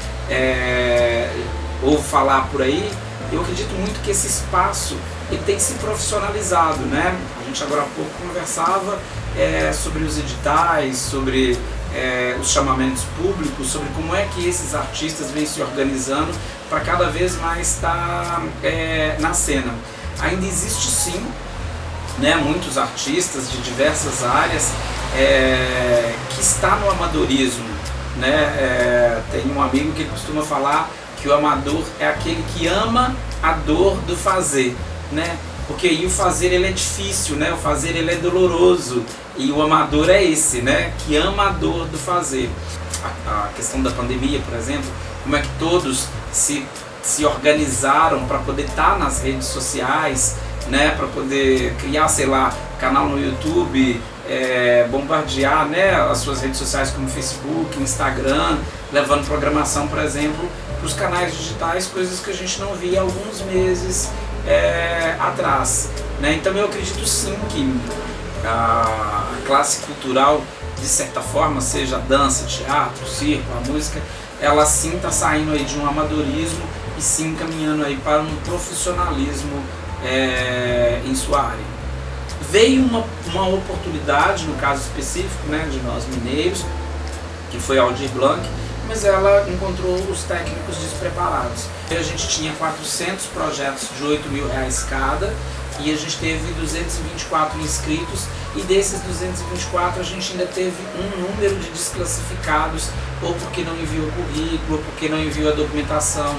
ouve falar por aí. Eu acredito muito que esse espaço ele tem se profissionalizado, né? A gente agora há pouco conversava sobre os editais, sobre os chamamentos públicos, sobre como é que esses artistas vêm se organizando para cada vez mais estar na cena. Ainda existe sim, né, muitos artistas de diversas áreas que está no amadorismo, né? Tem um amigo que costuma falar que o amador é aquele que ama a dor do fazer, né? Porque aí o fazer ele é difícil, né? O fazer ele é doloroso, E o amador é esse, né? Que ama a dor do fazer. A questão da pandemia, por exemplo, como é que todos se organizaram para poder estar nas redes sociais, né? Para poder criar, sei lá, canal no YouTube, bombardear, né, as suas redes sociais como Facebook, Instagram, levando programação, por exemplo, para os canais digitais, coisas que a gente não via há alguns meses atrás, né? Então eu acredito sim que a classe cultural, de certa forma, seja a dança, teatro, circo, a música, ela sim está saindo aí de um amadorismo e sim caminhando aí para um profissionalismo em sua área. Veio uma oportunidade, no caso específico, né, de nós mineiros, que foi a Aldir Blanc, mas ela encontrou os técnicos despreparados. A gente tinha 400 projetos de R$8.000 cada e a gente teve 224 inscritos, e desses 224 a gente ainda teve um número de desclassificados, ou porque não enviou o currículo, ou porque não enviou a documentação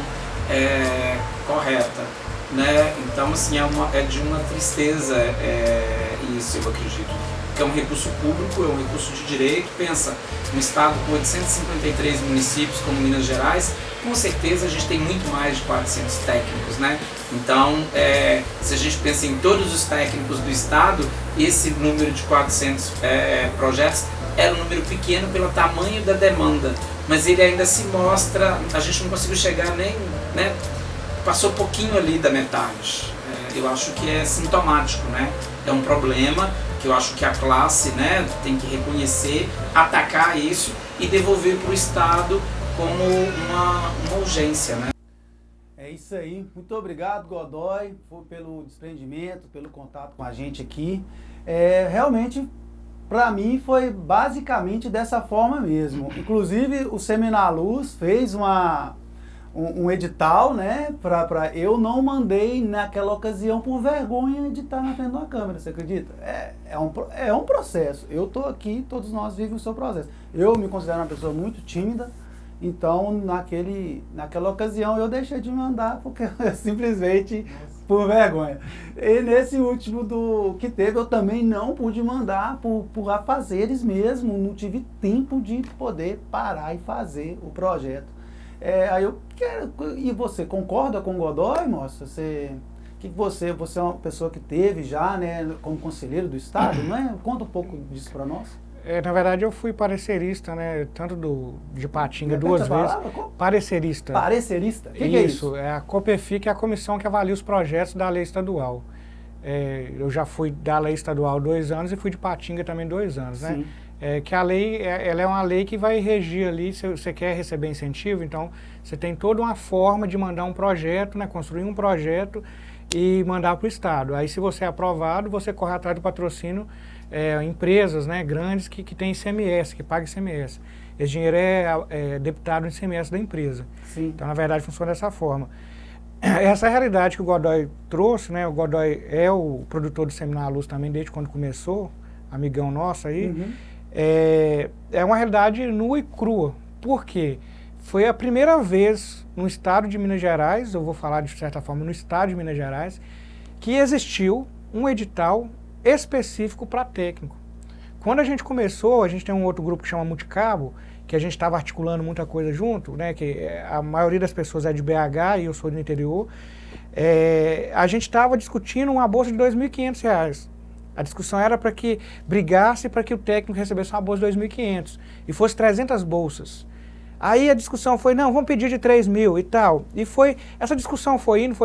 correta, né? Então assim, é de uma tristeza isso, eu acredito. Que é um recurso público, é um recurso de direito. Pensa, um estado com 853 municípios como Minas Gerais, com certeza a gente tem muito mais de 400 técnicos, né? Então, se a gente pensa em todos os técnicos do estado, esse número de 400 projetos era um número pequeno pelo tamanho da demanda, mas ele ainda se mostra, a gente não conseguiu chegar nem, né? Passou pouquinho ali da metade. Eu acho que é sintomático, né? É um problema que eu acho que a classe, né, tem que reconhecer, atacar isso e devolver para o Estado como uma urgência, né? É isso aí. Muito obrigado, Godoy, pelo desprendimento, pelo contato com a gente aqui. Realmente, para mim, foi basicamente dessa forma mesmo. Inclusive, o Seminaluz fez um edital, né, eu não mandei naquela ocasião por vergonha de estar na frente de uma câmera, você acredita? É um processo, eu estou aqui, todos nós vivemos o seu processo. Eu me considero uma pessoa muito tímida, então naquela ocasião eu deixei de mandar porque simplesmente por vergonha. E nesse último que teve, eu também não pude mandar por afazeres mesmo, não tive tempo de poder parar e fazer o projeto. Aí eu quero. E você concorda com o Godoy, moça? Você é uma pessoa que teve já, né, como conselheiro do Estado, não é? Conta um pouco disso para nós. Na verdade, eu fui parecerista, né, tanto de Patinga duas vezes. Parecerista. Parecerista? O que é isso? A COPEFI, que é a comissão que avalia os projetos da lei estadual. Eu já fui da lei estadual 2 anos e fui de Patinga também 2 anos, né? Sim. Que a lei, ela é uma lei que vai regir ali, se você quer receber incentivo, então você tem toda uma forma de mandar um projeto, né, construir um projeto e mandar para o Estado. Aí se você é aprovado, você corre atrás do patrocínio, empresas, né, grandes que têm ICMS, que pagam ICMS. Esse dinheiro é debitado no ICMS da empresa. Sim. Então, na verdade, funciona dessa forma. Essa é a realidade que o Godoy trouxe, né, o Godoy é o produtor do Seminaluz também desde quando começou, amigão nosso aí. Uhum. É uma realidade nua e crua. Por quê? Foi a primeira vez no estado de Minas Gerais, eu vou falar de certa forma no estado de Minas Gerais, que existiu um edital específico para técnico. Quando a gente começou, a gente tem um outro grupo que chama Multicabo, que a gente estava articulando muita coisa junto, né, que a maioria das pessoas é de BH e eu sou do interior. A gente estava discutindo uma bolsa de R$2.500. A discussão era para que brigasse para que o técnico recebesse uma bolsa de 2.500 e fosse 300 bolsas. Aí a discussão foi, não, vamos pedir de 3.000 e tal. E essa discussão foi indo.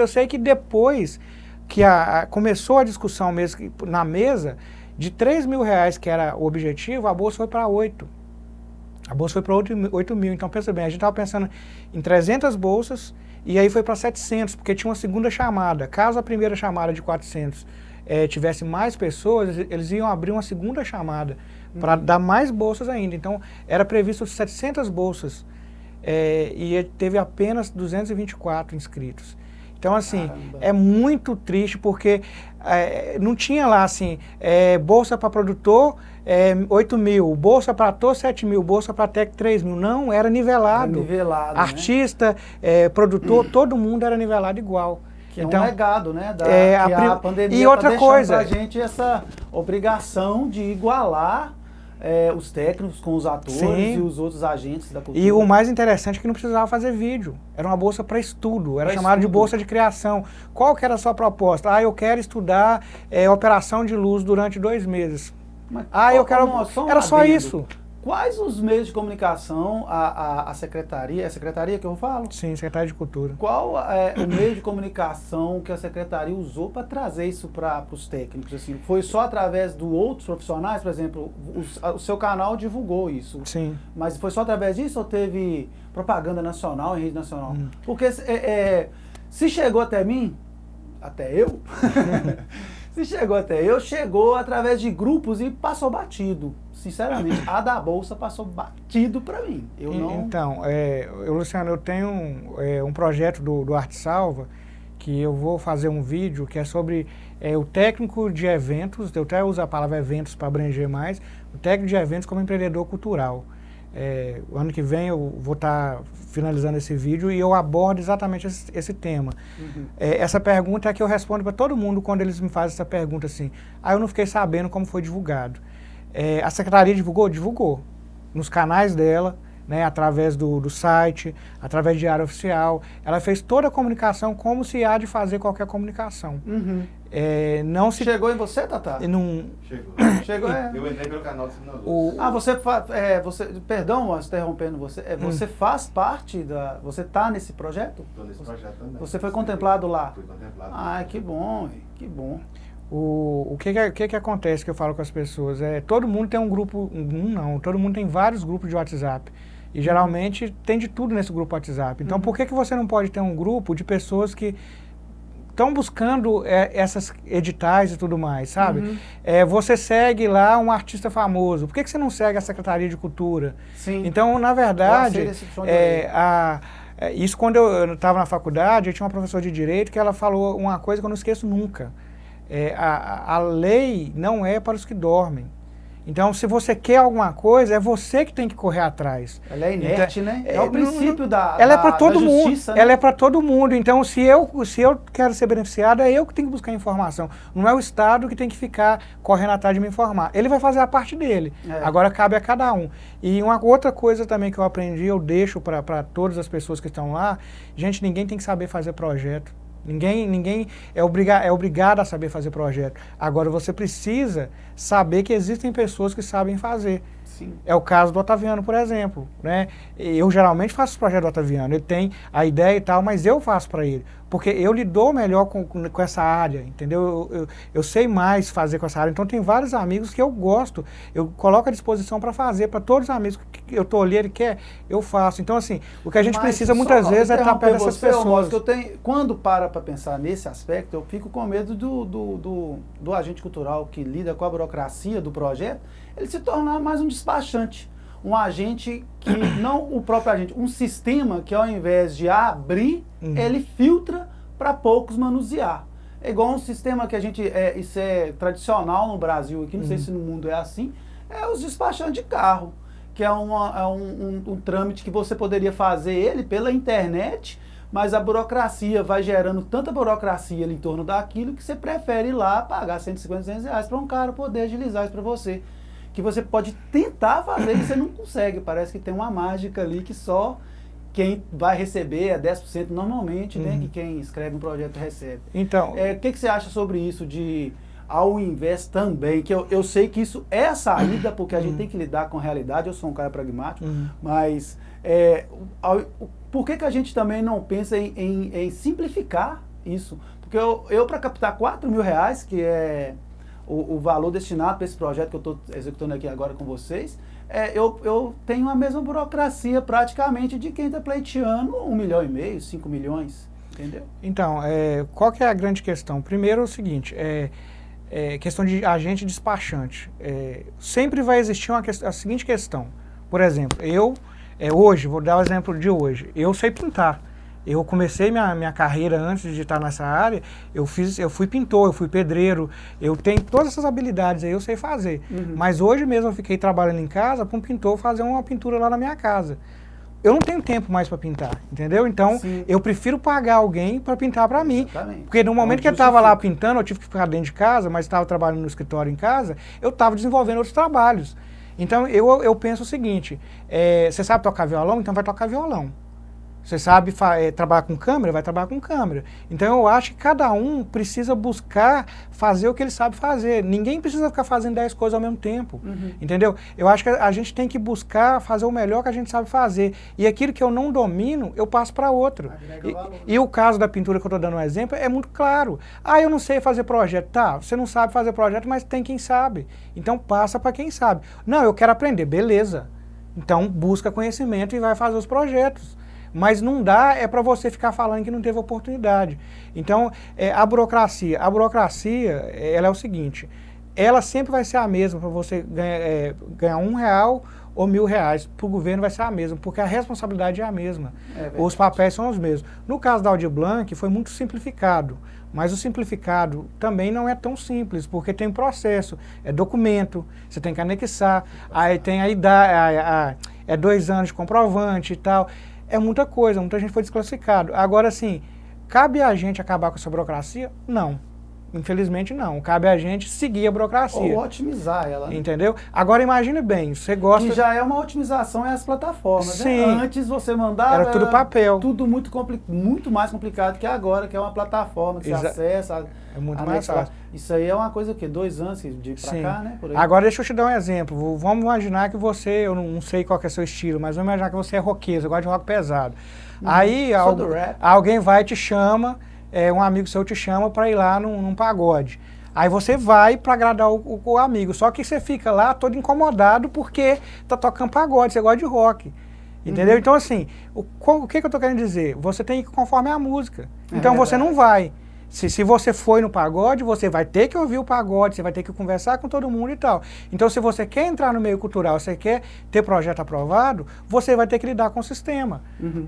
Eu sei que depois que começou a discussão mesmo na mesa, de R$3.000, que era o objetivo, a bolsa foi para 8. A bolsa foi para 8.000. Então pensa bem, a gente estava pensando em 300 bolsas e aí foi para 700, porque tinha uma segunda chamada. Caso a primeira chamada de 400 tivesse mais pessoas, eles iam abrir uma segunda chamada para dar mais bolsas ainda. Então, era previsto 700 bolsas e teve apenas 224 inscritos. Então, assim, caramba, é muito triste porque não tinha lá, assim, bolsa para produtor 8.000, bolsa para ator 7.000, bolsa para técnico 3.000. Não, era nivelado. Era nivelado, artista, produtor, todo mundo era nivelado igual. Que é então, um legado, né? A pandemia e outra coisa, pra gente essa obrigação de igualar os técnicos com os atores sim, e os outros agentes da cultura. E o mais interessante é que não precisava fazer vídeo. Era uma bolsa para estudo, era chamado de bolsa de criação. Qual que era a sua proposta? Eu quero estudar operação de luz durante 2 meses. Mas, eu quero... Era só isso. Quais os meios de comunicação a secretaria, é a secretaria que eu falo? Sim, Secretaria de Cultura. Qual é o meio de comunicação que a secretaria usou para trazer isso para os técnicos? Assim? Foi só através de outros profissionais? Por exemplo, o seu canal divulgou isso. Sim. Mas foi só através disso ou teve propaganda nacional, em rede nacional? Porque se chegou até mim, até eu... Se chegou até eu, chegou através de grupos e passou batido. Sinceramente, a da Bolsa passou batido para mim. Então, Luciano, eu tenho um projeto do Arte Salva, que eu vou fazer um vídeo que é sobre o técnico de eventos, eu até uso a palavra eventos para abranger mais, o técnico de eventos como empreendedor cultural. O ano que vem eu vou estar finalizando esse vídeo e eu abordo exatamente esse tema. Essa pergunta é que eu respondo para todo mundo quando eles me fazem essa pergunta assim. Eu não fiquei sabendo como foi divulgado. A secretaria divulgou? Divulgou. Nos canais dela, né, através do site, através de diário oficial. Ela fez toda a comunicação como se há de fazer qualquer comunicação. Não se... Chegou em você, Tatá? Não... Chegou, Eu entrei pelo canal do Senador. Você perdão, mas interrompendo você. Você faz parte da... Você está nesse projeto? Estou nesse projeto também. Você foi contemplado lá? Fui contemplado. Que bom, que bom. O que acontece que eu falo com as pessoas? Todo mundo tem um grupo... todo mundo tem vários grupos de WhatsApp. E geralmente tem de tudo nesse grupo WhatsApp. Então por que você não pode ter um grupo de pessoas que estão buscando essas editais e tudo mais, sabe? Você segue lá um artista famoso. Por que você não segue a Secretaria de Cultura? Sim. Então, na verdade, isso quando eu estava na faculdade, eu tinha uma professora de Direito que ela falou uma coisa que eu não esqueço nunca. A lei não é para os que dormem. Então, se você quer alguma coisa, é você que tem que correr atrás. Ela é inerte, né? É o princípio ela é para todo mundo. Justiça, né? Ela é para todo mundo. Então, se eu quero ser beneficiado, é eu que tenho que buscar informação. Não é o Estado que tem que ficar correndo atrás de me informar. Ele vai fazer a parte dele. Agora cabe a cada um. E uma outra coisa também que eu aprendi, eu deixo para todas as pessoas que estão lá, gente, ninguém tem que saber fazer projeto. Ninguém é obrigado a saber fazer projeto. Agora você precisa saber que existem pessoas que sabem fazer. Sim. É o caso do Otaviano, por exemplo, né? Eu geralmente faço o projeto do Otaviano, ele tem a ideia e tal, mas eu faço para ele, porque eu lido melhor com essa área, entendeu? Eu sei mais fazer com essa área, então tem vários amigos que eu gosto, eu coloco à disposição para fazer, para todos os amigos que eu estou ali, ele quer, eu faço. Então assim, o que a gente precisa muitas vezes é estar perto dessas pessoas. Quando para pensar nesse aspecto, eu fico com medo do agente cultural que lida com a burocracia do projeto, ele se tornar mais um despachante, um agente que, não o próprio agente, um sistema que ao invés de abrir, ele filtra para poucos manusear. É igual um sistema que isso é tradicional no Brasil aqui, não sei se no mundo é assim, é os despachantes de carro, que é um trâmite que você poderia fazer ele pela internet, mas a burocracia vai gerando tanta burocracia ali em torno daquilo que você prefere ir lá pagar 150, 200 reais para um cara poder agilizar isso para você. Que você pode tentar fazer e você não consegue. Parece que tem uma mágica ali que só quem vai receber é 10% normalmente, né? Que quem escreve um projeto recebe. Então, o que você acha sobre isso de ao invés também? Que eu sei que isso é a saída, porque a gente tem que lidar com a realidade. Eu sou um cara pragmático, mas por que a gente também não pensa em simplificar isso? Porque eu para captar R$4.000, que é o valor destinado para esse projeto que eu estou executando aqui agora com vocês, eu tenho a mesma burocracia praticamente de quem está pleiteando 1,5 milhão, 5 milhões, entendeu? Então, qual que é a grande questão? Primeiro é o seguinte, questão de agente despachante. Sempre vai existir a seguinte questão. Por exemplo, hoje, vou dar o exemplo de hoje, eu sei pintar. Eu comecei minha carreira antes de estar nessa área, eu fui pintor, eu fui pedreiro, eu tenho todas essas habilidades aí, eu sei fazer. Mas hoje mesmo eu fiquei trabalhando em casa para um pintor fazer uma pintura lá na minha casa. eu não tenho tempo mais para pintar, entendeu? Então, eu prefiro pagar alguém para pintar para mim. Porque no momento que eu estava lá pintando, eu tive que ficar dentro de casa, mas estava trabalhando no escritório em casa, eu estava desenvolvendo outros trabalhos. Então, eu penso o seguinte, você sabe tocar violão? Então vai tocar violão. Você sabe trabalhar com câmera? Vai trabalhar com câmera. Então eu acho que cada um precisa buscar fazer o que ele sabe fazer. Ninguém precisa ficar fazendo 10 coisas ao mesmo tempo, entendeu? Eu acho que a gente tem que buscar fazer o melhor que a gente sabe fazer. E aquilo que eu não domino, eu passo para outro. E o caso da pintura que eu estou dando um exemplo é muito claro. Eu não sei fazer projeto. Tá, você não sabe fazer projeto, mas tem quem sabe. Então passa para quem sabe. Não, eu quero aprender. Beleza. Então busca conhecimento e vai fazer os projetos. Mas não dá para você ficar falando que não teve oportunidade. Então, a burocracia, ela é o seguinte, ela sempre vai ser a mesma para você ganhar R$1 ou R$1.000, para o governo vai ser a mesma, porque a responsabilidade é a mesma, os papéis são os mesmos. No caso da Aldir Blanc, foi muito simplificado, mas o simplificado também não é tão simples, porque tem processo, é documento, você tem que anexar, aí tem a idade, 2 anos de comprovante e tal. É muita coisa, muita gente foi desclassificado. Agora, assim, cabe a gente acabar com essa burocracia? Não. Infelizmente, não. Cabe a gente seguir a burocracia. Ou otimizar ela. Né? Entendeu? Agora, imagine bem, você gosta... Que já é uma otimização as plataformas, Sim. Né? Antes você mandava... Era tudo papel. Tudo muito mais complicado que agora, que é uma plataforma que você acessa... É muito mais fácil. Isso aí é uma coisa, o quê? 2 anos de pra cá, né? Por aí. Agora, deixa eu te dar um exemplo. Vamos imaginar que você, eu não sei qual que é o seu estilo, mas vamos imaginar que você é roqueiro, você gosta de rock pesado. Aí, alguém vai e te chama, um amigo seu te chama para ir lá num pagode. Aí você vai para agradar o amigo, só que você fica lá todo incomodado porque tá tocando pagode, você gosta de rock. Entendeu? Então, assim, o que eu tô querendo dizer? Você tem que ir conforme a música. Então, você não vai. Se você foi no pagode, você vai ter que ouvir o pagode, você vai ter que conversar com todo mundo e tal. Então, se você quer entrar no meio cultural, você quer ter projeto aprovado, você vai ter que lidar com o sistema.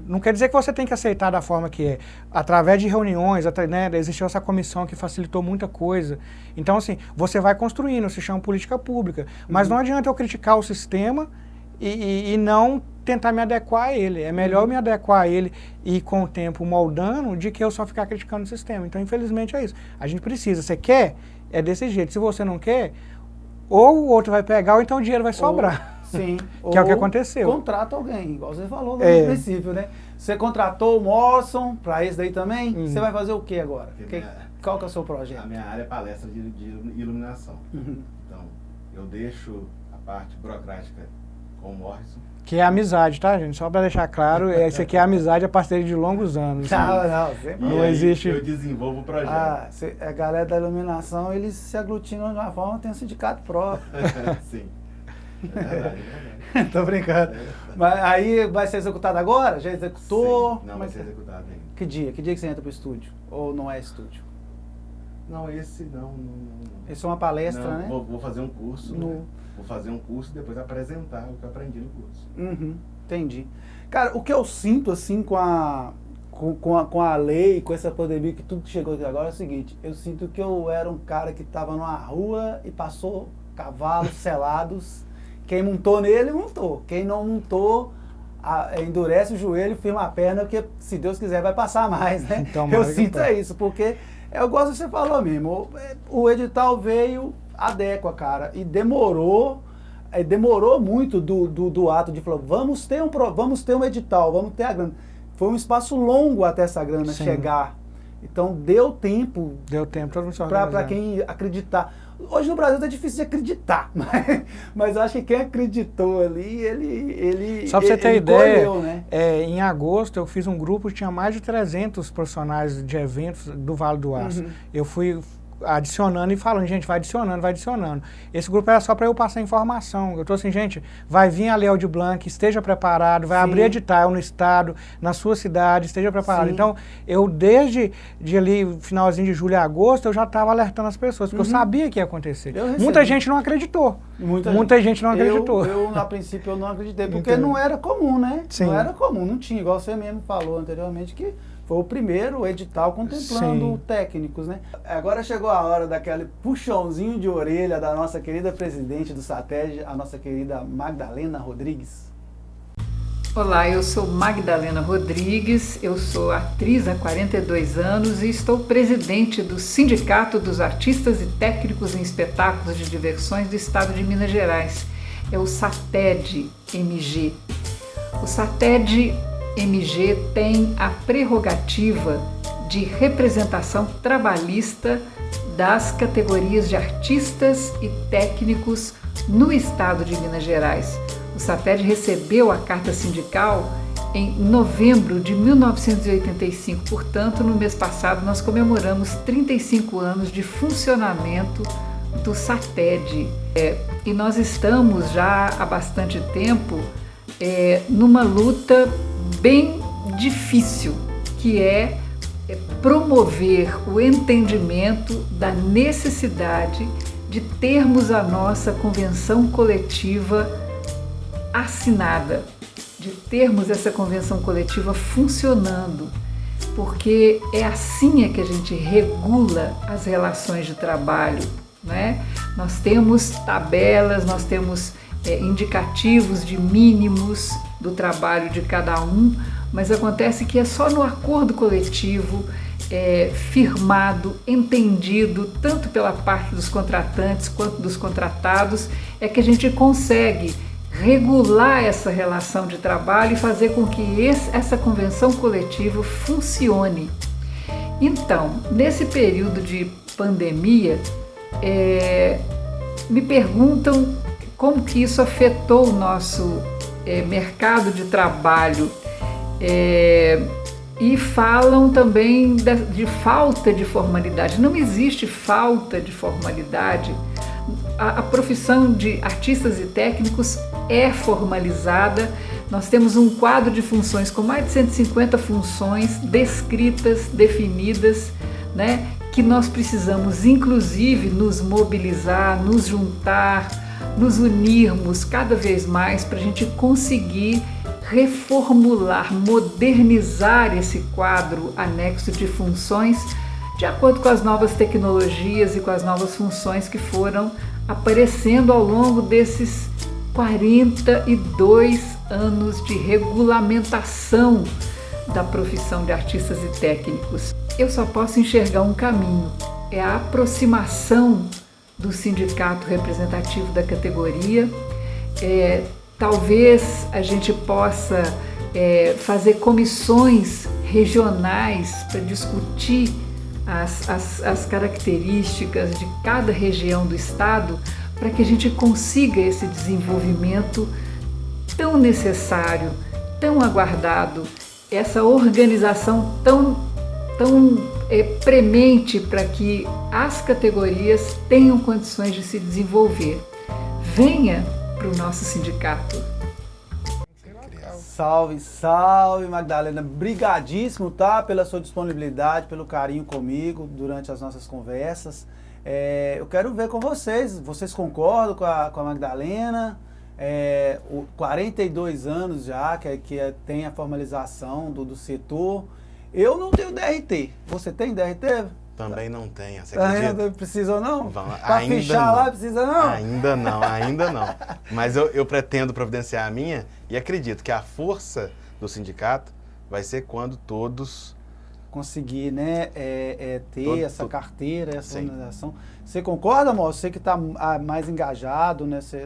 Não quer dizer que você tem que aceitar da forma que é. Através de reuniões, né, existiu essa comissão que facilitou muita coisa. Então, assim, você vai construindo, se chama política pública. Mas não adianta eu criticar o sistema e não tentar me adequar a ele. É melhor eu me adequar a ele e com o tempo moldando de que eu só ficar criticando o sistema. Então, infelizmente, é isso. A gente precisa. Você quer? É desse jeito. Se você não quer, ou o outro vai pegar ou então o dinheiro vai sobrar. Sim. Que é o que aconteceu. Contrata alguém, igual você falou no princípio, né? Você contratou o Morrison para esse daí também? Você vai fazer o que agora? Qual que é o seu projeto? A minha área é palestra de iluminação. Então, eu deixo a parte burocrática com o Morrison. Que é amizade, tá, gente? Só para deixar claro, isso aqui é amizade a partir de longos anos. Não existe. Eu desenvolvo o projeto. A galera da iluminação, eles se aglutinam de uma forma, tem um sindicato próprio. Sim. É verdade. Tô brincando. Mas aí vai ser executado agora? Já executou? Sim, não vai ser executado ainda. Que dia? Que dia que você entra pro estúdio? Ou não é estúdio? Não, esse não. Esse é uma palestra, não, né? Vou fazer um curso. Né? Vou fazer um curso e depois apresentar o que eu aprendi no curso. Entendi. Cara, o que eu sinto assim com a lei, com essa pandemia, que tudo que chegou aqui agora é o seguinte, eu sinto que eu era um cara que estava numa rua e passou cavalos selados, quem montou nele, montou. Quem não montou, endurece o joelho, firma a perna, porque se Deus quiser vai passar mais, né? Então, eu sinto isso, porque eu gosto do que você falou mesmo, o edital veio, adequa, cara, e demorou muito do ato de falar, vamos ter um edital, vamos ter a grana. Foi um espaço longo até essa grana chegar. Então deu tempo todo mundo para quem acreditar. Hoje no Brasil é difícil de acreditar, mas eu acho que quem acreditou ali, ele só para você ter ideia, colheu, né? Em agosto eu fiz um grupo que tinha mais de 300 profissionais de eventos do Vale do Aço. Eu fui adicionando e falando, gente, vai adicionando. Esse grupo era só para eu passar informação. Eu tô assim, gente, vai vir a Lei Aldir Blanc, esteja preparado, vai abrir edital no estado, na sua cidade, esteja preparado. Então, eu desde ali, finalzinho de julho a agosto, eu já estava alertando as pessoas, porque eu sabia que ia acontecer. Muita gente não acreditou. Muita gente não acreditou. Eu, a princípio, eu não acreditei, porque não era comum, né? Sim. Não era comum, não tinha, igual você mesmo falou anteriormente, que foi o primeiro edital contemplando técnicos, né? Agora chegou a hora daquele puxãozinho de orelha da nossa querida presidente do SATED, a nossa querida Magdalena Rodrigues. Olá, eu sou Magdalena Rodrigues, eu sou atriz há 42 anos e estou presidente do Sindicato dos Artistas e Técnicos em Espetáculos de Diversões do Estado de Minas Gerais. É o SATED-MG. O SATED-MG tem a prerrogativa de representação trabalhista das categorias de artistas e técnicos no Estado de Minas Gerais. O SATED recebeu a carta sindical em novembro de 1985, portanto, no mês passado nós comemoramos 35 anos de funcionamento do SATED. E nós estamos já há bastante tempo numa luta bem difícil, que é promover o entendimento da necessidade de termos a nossa convenção coletiva assinada, de termos essa convenção coletiva funcionando, porque é assim que a gente regula as relações de trabalho, né? Nós temos tabelas, nós temos indicativos de mínimos do trabalho de cada um, mas acontece que é só no acordo coletivo firmado, entendido, tanto pela parte dos contratantes quanto dos contratados, é que a gente consegue regular essa relação de trabalho e fazer com que essa convenção coletiva funcione. Então, nesse período de pandemia, me perguntam como que isso afetou o nosso mercado de trabalho e falam também de falta de formalidade. Não existe falta de formalidade. A profissão de artistas e técnicos é formalizada. Nós temos um quadro de funções com mais de 150 funções descritas, definidas, né? Que nós precisamos, inclusive, nos mobilizar, nos juntar, nos unirmos cada vez mais para a gente conseguir reformular, modernizar esse quadro anexo de funções de acordo com as novas tecnologias e com as novas funções que foram aparecendo ao longo desses 42 anos de regulamentação da profissão de artistas e técnicos. Eu só posso enxergar um caminho, é a aproximação do sindicato representativo da categoria. Talvez a gente possa fazer comissões regionais para discutir as características de cada região do estado, para que a gente consiga esse desenvolvimento tão necessário, tão aguardado, essa organização tão premente para que as categorias tenham condições de se desenvolver. Venha para o nosso sindicato. Salve, salve, Magdalena. Brigadíssimo, tá? Pela sua disponibilidade, pelo carinho comigo durante as nossas conversas. Eu quero ver com vocês. Vocês concordam com a Magdalena? 42 anos já que tem a formalização do setor. Eu não tenho DRT. Você tem DRT? Também não tem, você acredita? Ainda precisa ou não? Pra fechar lá precisa não? Ainda não. Mas eu pretendo providenciar a minha e acredito que a força do sindicato vai ser quando todos conseguir, né, ter essa carteira, essa organização. Você concorda, moço? Você que está mais engajado nesse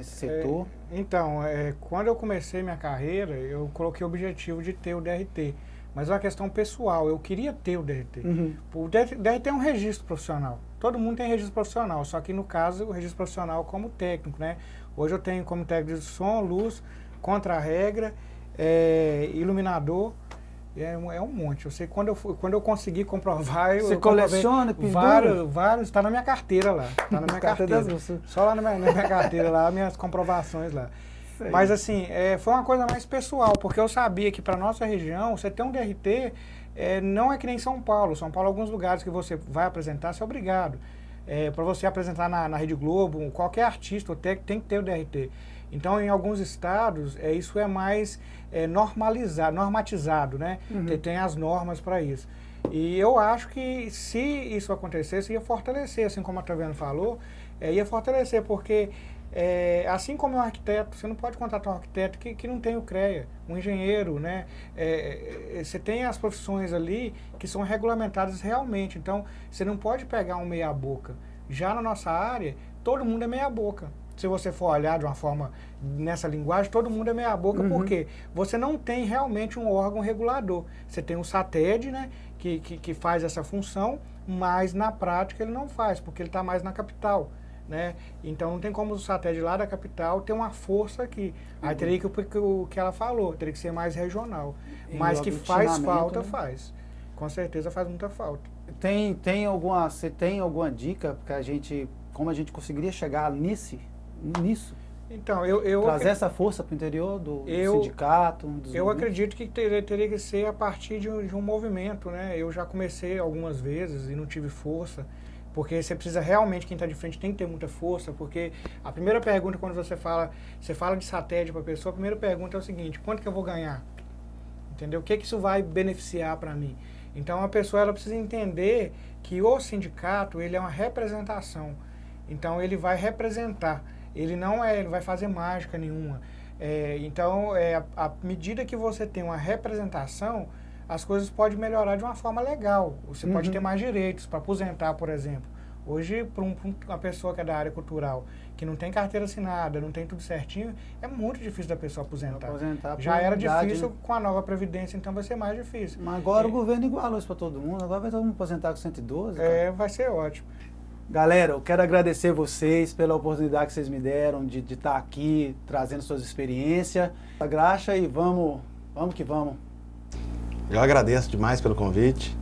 setor? Então, quando eu comecei minha carreira, eu coloquei o objetivo de ter o DRT. Mas é uma questão pessoal, eu queria ter o DRT. Uhum. O DRT é um registro profissional. Todo mundo tem registro profissional, só que no caso o registro profissional como técnico, né? Hoje eu tenho como técnico de som, luz, contra-regra, iluminador, é um monte. Eu sei quando eu consegui comprovar... Você coleciona, vários, está na minha carteira lá. Está na minha carteira. Só lá na minha carteira lá, minhas comprovações lá. Sei. Mas assim, foi uma coisa mais pessoal, porque eu sabia que para nossa região, você ter um DRT não é que nem São Paulo. São Paulo, alguns lugares que você vai apresentar, você é obrigado. Para você apresentar na Rede Globo, qualquer artista ou técnico tem que ter o DRT. Então, em alguns estados, isso é mais normatizado, né? Uhum. Tem as normas para isso. E eu acho que se isso acontecesse, ia fortalecer, assim como a Taviana falou, ia fortalecer, porque assim como um arquiteto, você não pode contratar um arquiteto que não tem o CREA, um engenheiro, né? Você tem as profissões ali que são regulamentadas realmente, então você não pode pegar um meia boca. Já na nossa área, todo mundo é meia boca. Se você for olhar de uma forma nessa linguagem, todo mundo é meia boca, porque você não tem realmente um órgão regulador. Você tem o SATED, né, que faz essa função, mas na prática ele não faz, porque ele está mais na capital. Né? Então não tem como o SATED lá da capital ter uma força aqui. Aí teria que o que ela falou, teria que ser mais regional. Mas que faz falta, né? Faz. Com certeza faz muita falta. Você tem alguma dica para a gente, como a gente conseguiria chegar nisso? Então, trazer essa força para o interior do sindicato? Eu acredito que teria que ser a partir de um movimento, né? Eu já comecei algumas vezes e não tive força, porque você precisa realmente, quem está de frente tem que ter muita força, porque a primeira pergunta quando você fala de SATED para a pessoa, a primeira pergunta é o seguinte: quanto que eu vou ganhar? Entendeu? O que isso vai beneficiar para mim? Então a pessoa ela precisa entender que o sindicato ele é uma representação. Então ele vai representar. Ele não vai fazer mágica nenhuma. Então, à medida que você tem uma representação, as coisas podem melhorar de uma forma legal. Você pode ter mais direitos para aposentar, por exemplo. Hoje, para uma pessoa que é da área cultural, que não tem carteira assinada, não tem tudo certinho, é muito difícil da pessoa aposentar. Já era difícil, né? Com a nova Previdência, então vai ser mais difícil. Mas agora o governo igualou isso para todo mundo, agora vai todo mundo aposentar com 112. Vai ser ótimo. Galera, eu quero agradecer vocês pela oportunidade que vocês me deram de estar aqui, trazendo suas experiências. A graxa e vamos que vamos. Eu agradeço demais pelo convite.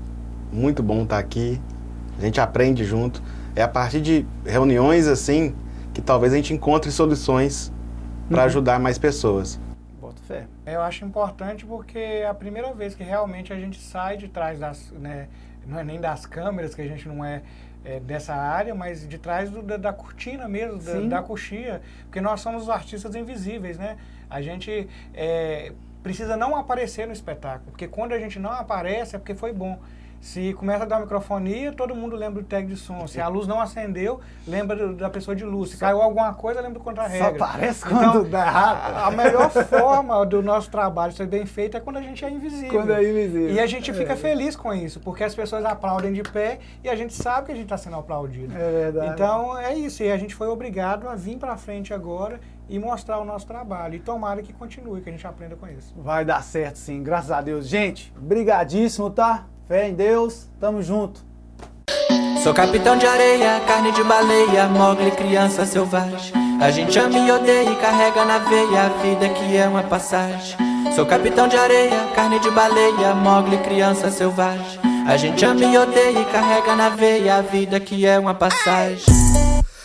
Muito bom estar aqui. A gente aprende junto. É a partir de reuniões assim que talvez a gente encontre soluções para ajudar mais pessoas. Boto fé. Eu acho importante porque é a primeira vez que realmente a gente sai de trás das, né, não é nem das câmeras, que a gente não é dessa área, mas de trás da cortina mesmo, da coxia, porque nós somos os artistas invisíveis, né? A gente precisa não aparecer no espetáculo, porque quando a gente não aparece é porque foi bom. Se começa a dar microfonia, todo mundo lembra do tag de som. Se a luz não acendeu, lembra da pessoa de luz. Se caiu alguma coisa, lembra do contra-regra. Só aparece quando dá errado. A melhor forma do nosso trabalho ser bem feito é quando a gente é invisível. Quando é invisível. E a gente fica feliz com isso, porque as pessoas aplaudem de pé e a gente sabe que a gente está sendo aplaudido. É verdade. Então é isso. E a gente foi obrigado a vir para frente agora e mostrar o nosso trabalho. E tomara que continue, que a gente aprenda com isso. Vai dar certo sim, graças a Deus. Gente, brigadíssimo, tá? Fé em Deus, tamo junto. Sou capitão de areia, carne de baleia, Mowgli, criança selvagem. A gente ama e odeia e carrega na veia a vida que é uma passagem. Sou capitão de areia, carne de baleia, Mowgli, criança selvagem. A gente ama e odeia e carrega na veia a vida que é uma passagem.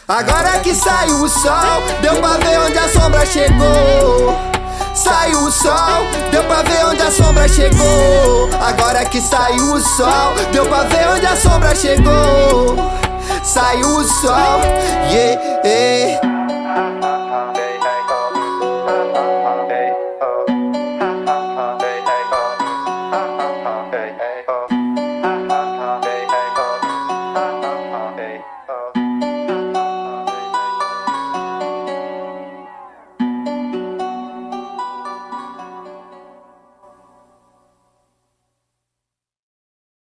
Agora que saiu o sol, deu pra ver onde a sombra chegou. Saiu o sol, deu pra ver onde a sombra chegou. Agora que saiu o sol, deu pra ver onde a sombra chegou. Saiu o sol, yeah, yeah.